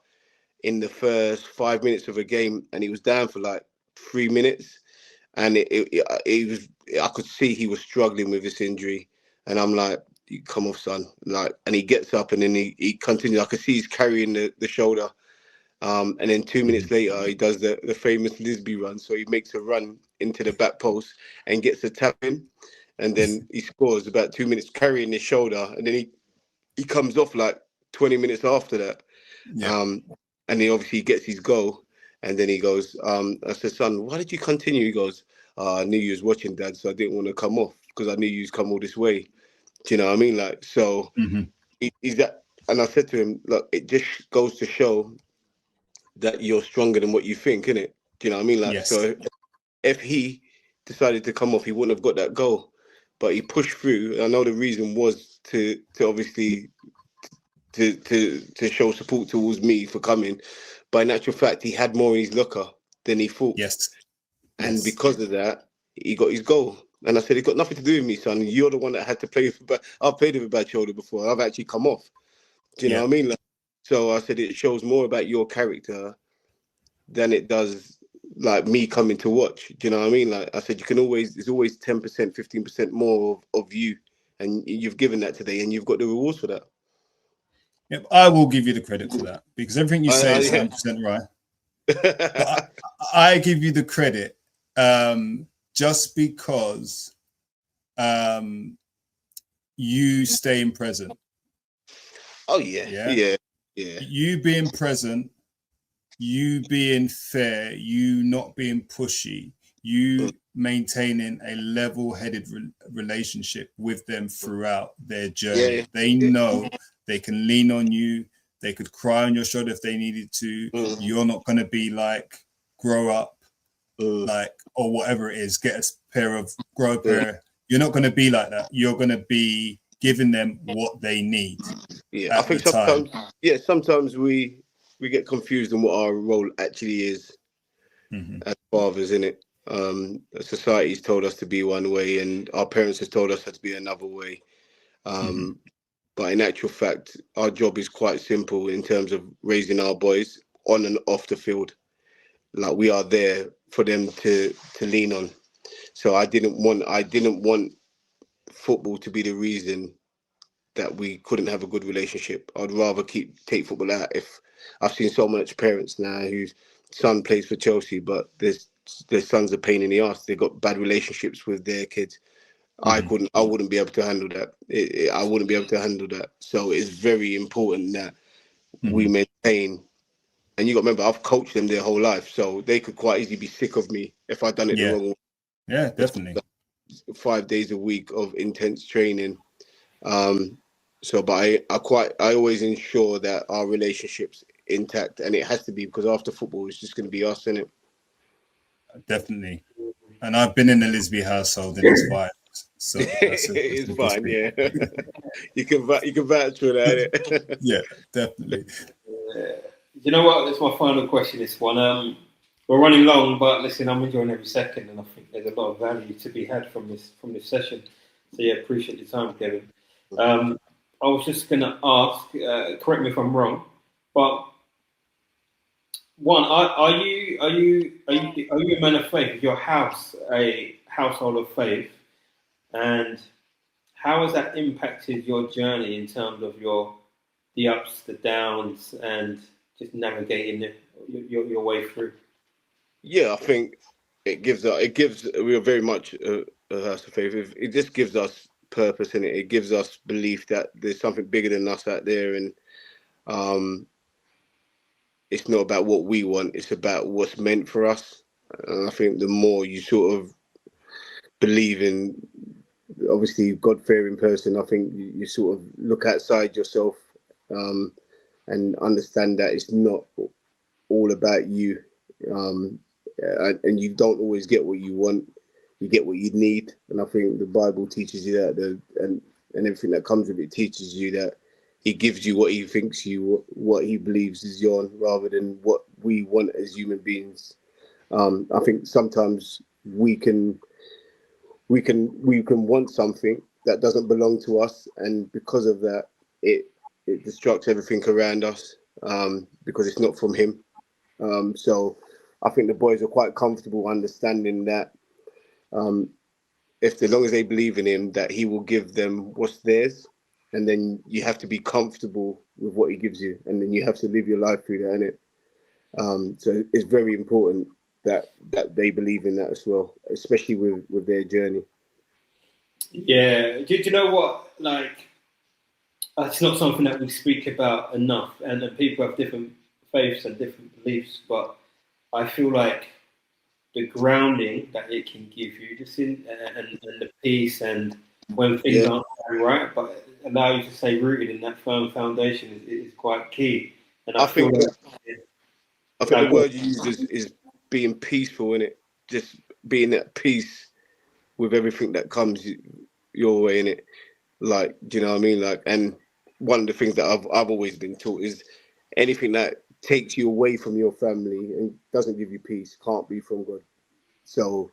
in the first 5 minutes of a game, and he was down for like 3 minutes, and it was, I could see he was struggling with this injury, and I'm like, you come off, son, like, and he gets up and then he continues. I could see he's carrying the shoulder, and then 2 minutes later he does the famous Lisbie run, so he makes a run into the back post and gets a tap in, and then he scores about 2 minutes carrying his shoulder, and then he comes off like 20 minutes after that. Yeah. And he obviously gets his goal, and then he goes, I said, son, why did you continue? He goes, I knew you was watching, Dad, so I didn't want to come off because I knew you was come all this way. Do you know what I mean? Like, so he's that. And I said to him, look, it just goes to show that you're stronger than what you think, innit? Do you know what I mean? Like, Yes. so if he decided to come off, he wouldn't have got that goal, but he pushed through. I know the reason was to obviously to show support towards me for coming, but in actual fact, he had more in his locker than he thought. Yes. And because of that, he got his goal. And I said, it got nothing to do with me, son. You're the one that had to play with I've played with a bad shoulder before. I've actually come off. Do you know what I mean? Like, so I said, it shows more about your character than it does like me coming to watch. Do you know what I mean? Like I said, there's always 10%, 15% more of you. And you've given that today, and you've got the rewards for that. Yep, I will give you the credit for that, because everything you say is 100% right. But I give you the credit just because you staying present. Oh yeah. You being present, you being fair, you not being pushy, you maintaining a level-headed relationship with them throughout their journey. They know they can lean on you. They could cry on your shoulder if they needed to. You're not going to be like, grow up, like, or whatever it is, get grow a pair. You're not going to be like that. You're going to be giving them what they need. Yeah, I think sometimes we get confused on what our role actually is as fathers, innit? Society's told us to be one way, and our parents have told us how to be another way. But in actual fact, our job is quite simple in terms of raising our boys on and off the field. Like, we are there for them to lean on. So I didn't want football to be the reason that we couldn't have a good relationship. I'd rather take football out. If I've seen so much parents now whose son plays for Chelsea, but their son's a pain in the ass. They've got bad relationships with their kids. I wouldn't be able to handle that. I wouldn't be able to handle that. So it's very important that we maintain. And you got to remember, I've coached them their whole life, so they could quite easily be sick of me if I'd done it the wrong way. Yeah, definitely. 5 days a week of intense training. But I always ensure that our relationship's intact, and it has to be, because after football, it's just going to be us, innit? Definitely. And I've been in the Lisbie household, and it's fine. So it's fine, yeah. you can vouch for that. Yeah, definitely. You know what? That's my final question. This one. We're running long, but listen, I'm enjoying every second, and I think there's a lot of value to be had from this session. So yeah, appreciate your time, Kevin. I was just going to ask, correct me if I'm wrong, but one, are you a man of faith? Is your house a household of faith, and how has that impacted your journey in terms of the ups, the downs, and just navigating your way through? Yeah, I think we are very much a house of faith. It just gives us purpose, and it gives us belief that there's something bigger than us out there, and it's not about what we want, it's about what's meant for us. And I think the more you sort of believe in, obviously, God-fearing person, I think you sort of look outside yourself and understand that it's not all about you. And you don't always get what you want, you get what you need. And I think the Bible teaches you that, and everything that comes with it teaches you that he gives you what he thinks what he believes is yours, rather than what we want as human beings. I think sometimes we can want something that doesn't belong to us, and because of that, it destructs everything around us, because it's not from him. So I think the boys are quite comfortable understanding that as long as they believe in him, that he will give them what's theirs. And then you have to be comfortable with what he gives you, and then you have to live your life through that, innit? So it's very important that they believe in that as well, especially with their journey. Yeah, do you know what? Like, it's not something that we speak about enough, and people have different faiths and different beliefs, but I feel like the grounding that it can give you, just and the peace, and when things aren't going right, but allow you to stay rooted in that firm foundation is quite key. And I think the word you use is being peaceful, in it, just being at peace with everything that comes your way, in it. Like, do you know what I mean? Like, and one of the things that I've always been taught is anything that takes you away from your family and doesn't give you peace can't be from God. So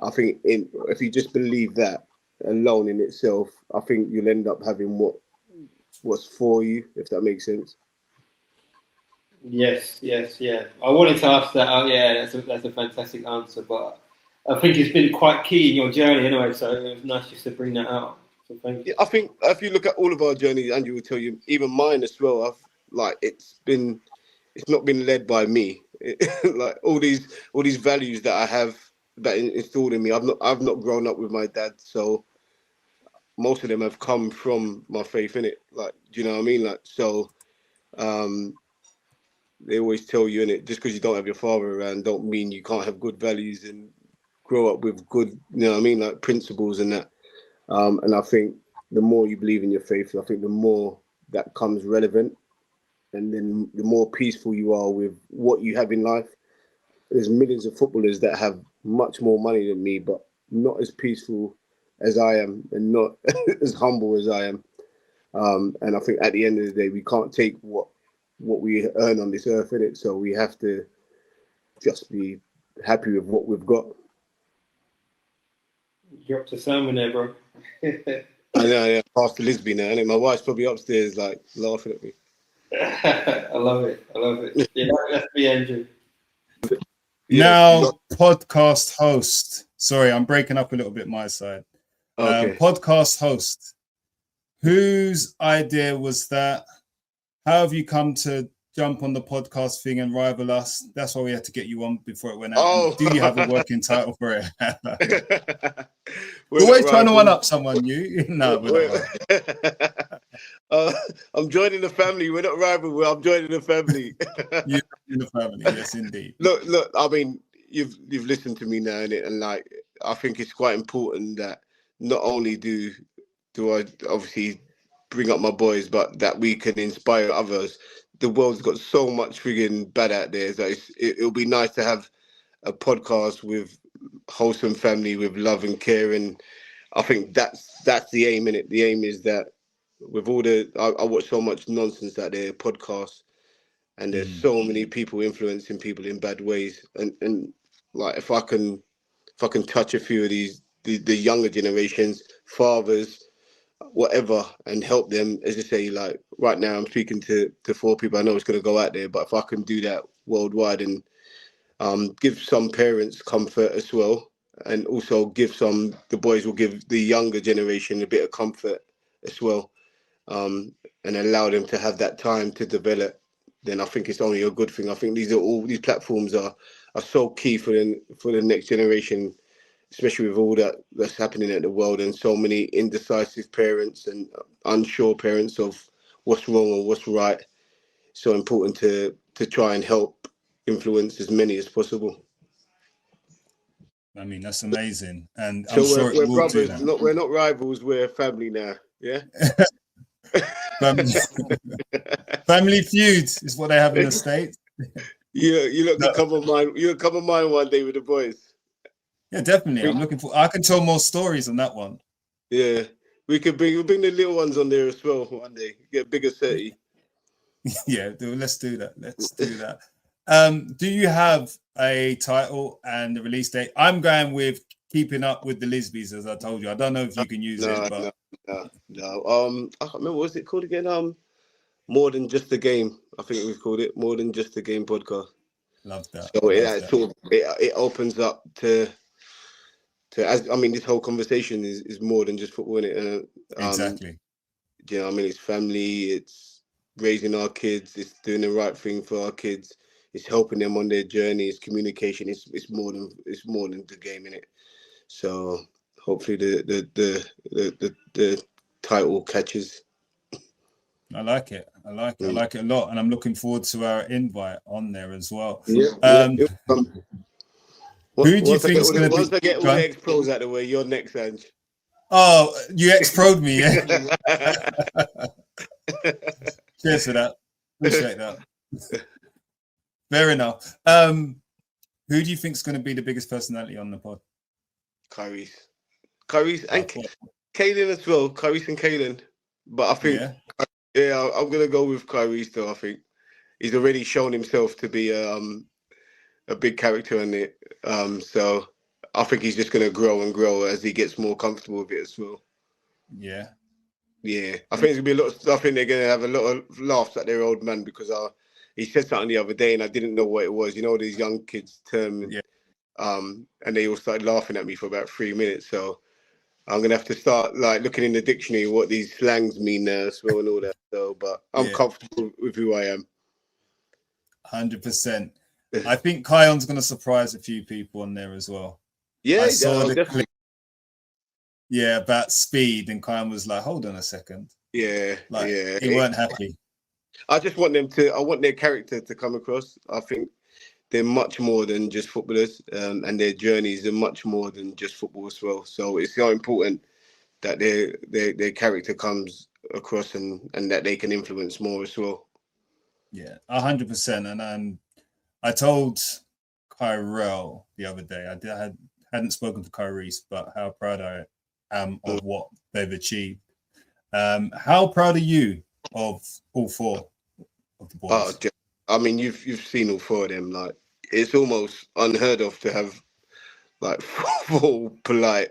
I think if you just believe that alone in itself, I think you'll end up having what's for you, if that makes sense. Yes. I wanted to ask that. Oh, yeah, that's a fantastic answer, but I think it's been quite key in your journey anyway, so it was nice just to bring that out. So thank you. I think if you look at all of our journeys, Andrew will tell you, even mine as well, it's not been led by me. Like all these values that I have that installed in me, I've not grown up with my dad, so most of them have come from my faith in it. Like, do you know what I mean? Like, so they always tell you, in it, just because you don't have your father around don't mean you can't have good values and grow up with good, you know what I mean, like principles and that. And I think the more you believe in your faith, I think the more that comes relevant, and then the more peaceful you are with what you have in life. There's millions of footballers that have much more money than me, but not as peaceful as I am, and not as humble as I am. And I think at the end of the day, we can't take what we earn on this earth, in it. So we have to just be happy with what we've got. You're up to something there, bro. I know, yeah. Pastor Lisbie now, and my wife's probably upstairs, like laughing at me. I love it. Yeah, that's me, Andrew. Now, podcast host. Sorry, I'm breaking up a little bit my side. Okay. Podcast host. Whose idea was that? How have you come to jump on the podcast thing and rival us? That's why we had to get you on before it went out. Oh. Do you have a working title for it? We're always trying to one up someone new. No, we're not. I'm joining the family. We're not rival. I'm joining the family. You're in the family, yes, indeed. Look. I mean, you've listened to me now, innit? And like, I think it's quite important that not only do I obviously bring up my boys, but that we can inspire others. The world's got so much frigging bad out there that it'll be nice to have a podcast with wholesome family, with love and care, and I think that's the aim, innit? The aim is that with all I watch so much nonsense out there, podcasts, and there's so many people influencing people in bad ways, and like if I can touch a few of the younger generations, fathers, whatever, and help them, as I say, like right now I'm speaking to 4 people I know it's going to go out there, but if I can do that worldwide and give some parents comfort as well, and also the boys will give the younger generation a bit of comfort as well, and allow them to have that time to develop, then I think it's only a good thing. I think these platforms are so key for the next generation, especially with all that's happening in the world and so many indecisive parents and unsure parents of what's wrong and what's right. So important to try and help influence as many as possible. I mean, that's amazing, and so I'm sure we're it will brothers, do that. we're not rivals. We're family now. Yeah. Family feud is what they have in the States. You look to come on mine. You'll come on mine one day with the boys. Yeah, definitely. I'm looking for. I can tell more stories on that one. Yeah, we'll bring the little ones on there as well one day. Get a bigger 30. Yeah, let's do that. Let's do that. Do you have a title and a release date? I'm going with Keeping Up with the Lisbies, as I told you. I don't know if you can use it, but no. I can't remember, what was it called again? More Than Just a Game. I think we've called it More Than Just a Game podcast. Love that. So it opens up to as I mean, this whole conversation is more than just football, innit? Exactly. Do you know what I mean? It's family, it's raising our kids, it's doing the right thing for our kids, it's helping them on their journey, it's communication, it's more than the game, innit? So hopefully the title catches. I like it. I like it. I like it a lot, and I'm looking forward to our invite on there as well. Who do you think is going to be? Once I get all the ex-pros out of the way, you're next, Ange. Oh, you ex-pro'd me, yeah? Cheers for that. Appreciate that. Fair enough. Who do you think is going to be the biggest personality on the pod? Kyrie's and Kaylin as well. Kyrie's and Kaylin. But I think, I'm going to go with Kyrie's though. I think he's already shown himself to be a big character in it. So I think he's just going to grow and grow as he gets more comfortable with it as well. Yeah. I think there's going to be a lot of stuff. I think they're going to have a lot of laughs at their old man because he said something the other day and I didn't know what it was. You know, these young kids term. Yeah. And they all started laughing at me for about 3 minutes. So I'm going to have to start like looking in the dictionary what these slangs mean now as well and all that. So, but I'm comfortable with who I am. 100%. I think Kion's going to surprise a few people on there as well. Yeah, I saw the clip. Yeah, about speed, and Kion was like, "Hold on a second." Yeah, He weren't happy. I just want I want their character to come across. I think they're much more than just footballers, and their journeys are much more than just football as well. So it's so important that their character comes across and that they can influence more as well. Yeah, 100%. And I told Kyrell the other day, I hadn't spoken to Kyrie's, but how proud I am of what they've achieved. How proud are you of all four of the boys? I mean, you've seen all four of them. Like, it's almost unheard of to have like four polite,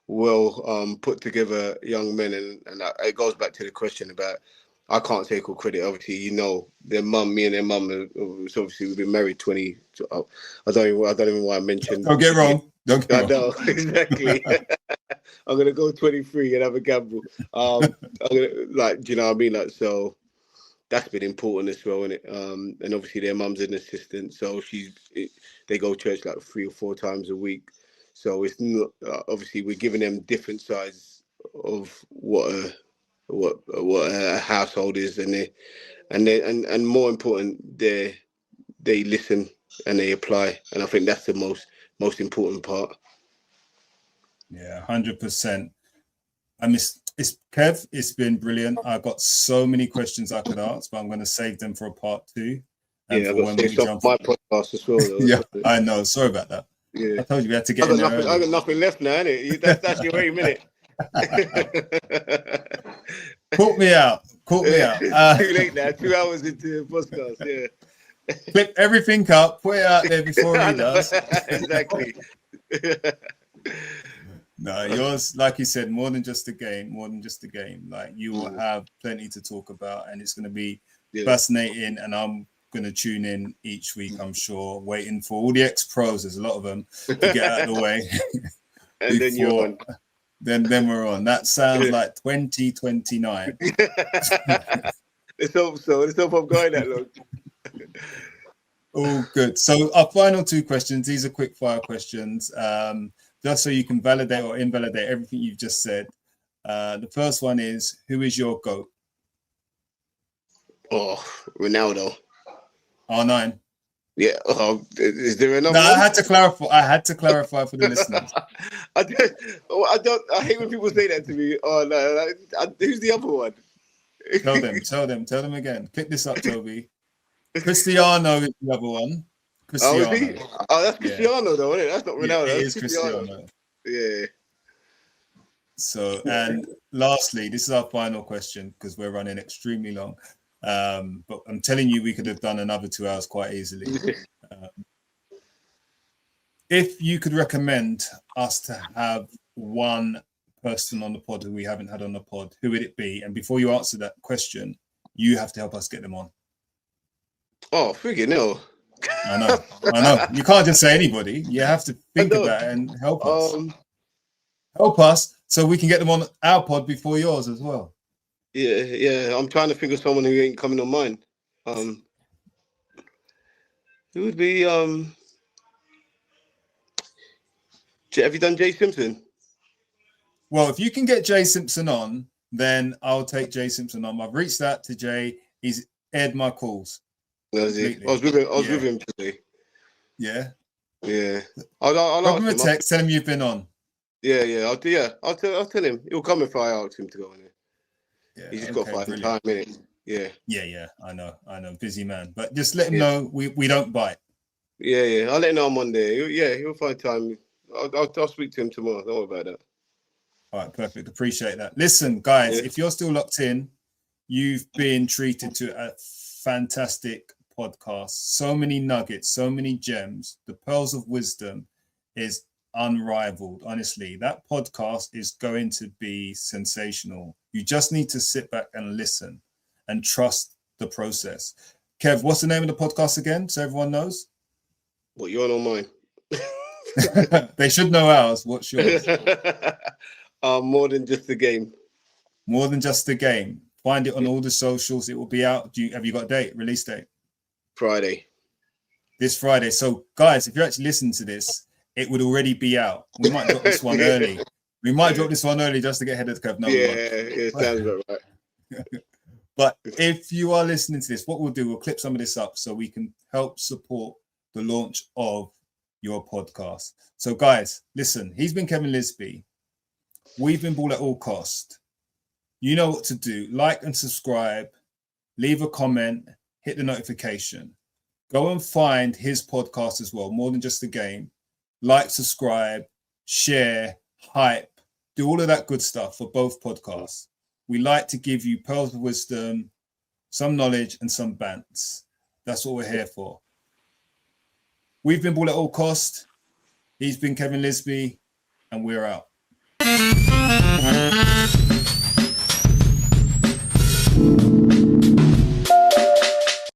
well put together young men, and it goes back to the question about, I can't take all credit. Obviously, you know, me and their mum. Obviously, we've been married 20. I don't even know why I mentioned. Don't get wrong. I know exactly. I'm gonna go 23 and have a gamble. I'm gonna, like, do you know what I mean? Like, so that's been important as well, innit? And obviously their mum's an assistant, so they go to church like 3 or 4 times a week. So it's not obviously we're giving them different sides of what a household is, and more important, they listen and they apply, and I think that's the most important part. Yeah, 100%. It's Kev. It's been brilliant. I got so many questions I could ask, but I'm going to save them for a part 2. And for when we jump my podcast as well. Though, yeah, I know. Sorry about that. Yeah, I told you we had to get in there early. I got nothing left now, innit? That's your 8 minute. Caught me out. Too late now. 2 hours into the podcast. Yeah. Clip everything up. Put it out there before he does. Exactly. No, yours, like you said, more than just a game. Like, you will have plenty to talk about, and it's going to be fascinating. And I'm going to tune in each week, I'm sure, waiting for all the ex-pros. There's a lot of them to get out of the way. And then you're on. Then we're on. That sounds like 2029. Let's hope so. Let's hope I'm going that long. All good. So our final two questions, these are quick fire questions, just so you can validate or invalidate everything you've just said. The first one is, who is your GOAT? Oh, Ronaldo. R9. Yeah. Is there another? No, one? I had to clarify for the listeners. I hate when people say that to me. Oh no, who's the other one? Tell them again. Click this up, Toby. Cristiano is the other one. Cristiano. Oh, is he? Oh, that's Cristiano though, isn't it? That's not Ronaldo. Yeah, it is That's Cristiano. Cristiano. Yeah. So, and lastly, this is our final question because we're running extremely long. But I'm telling you, we could have done another 2 hours quite easily. If you could recommend us to have one person on the pod who we haven't had on the pod, who would it be? And before you answer that question, you have to help us get them on. Oh, freaking hell. I know. You can't just say anybody. You have to think about it and help us. Help us so we can get them on our pod before yours as well. Yeah. I'm trying to think of someone who ain't coming on mine. Who would be? Have you done Jay Simpson? Well, if you can get Jay Simpson on, then I'll take Jay Simpson on. I've reached out to Jay. He's aired my calls. I was with him today. Yeah. I'll Drop him a ask him. text. Tell him you've been on. Yeah. I'll tell him. He'll come if I ask him to go on there. Yeah, He's just got 5 time, innit? Yeah. Yeah. I know. Busy man. But just let him know we don't bite. Yeah. I'll let him know on Monday. He'll find time. I'll speak to him tomorrow. Don't worry about that. All right, perfect. Appreciate that. Listen, guys, if you're still locked in, you've been treated to a fantastic podcast. So many nuggets, so many gems. The pearls of wisdom is unrivaled. Honestly, that podcast is going to be sensational. You just need to sit back and listen and trust the process. Kev, what's the name of the podcast again, so everyone knows? What, you're on mine? They should know ours. What's yours? More than just the game. More than just the game. Find it on all the socials. It will be out. Have you got a date? Release date? Friday. This Friday. So, guys, if you're actually listening to this, it would already be out. We might drop this one early. We might drop this one early just to get ahead of the curve. No, it sounds about right. But if you are listening to this, what we'll do, we'll clip some of this up so we can help support the launch of your podcast. So, guys, listen, he's been Kevin Lisbie. We've been Ball at All Cost. You know what to do. Like and subscribe. Leave a comment. Hit the notification. Go and find his podcast as well. More than just the game. Like, subscribe, share, hype. Do all of that good stuff for both podcasts. We like to give you pearls of wisdom, some knowledge, and some bants. That's what we're here for. We've been Ball at All Cost. He's been Kevin Lisbie, and we're out.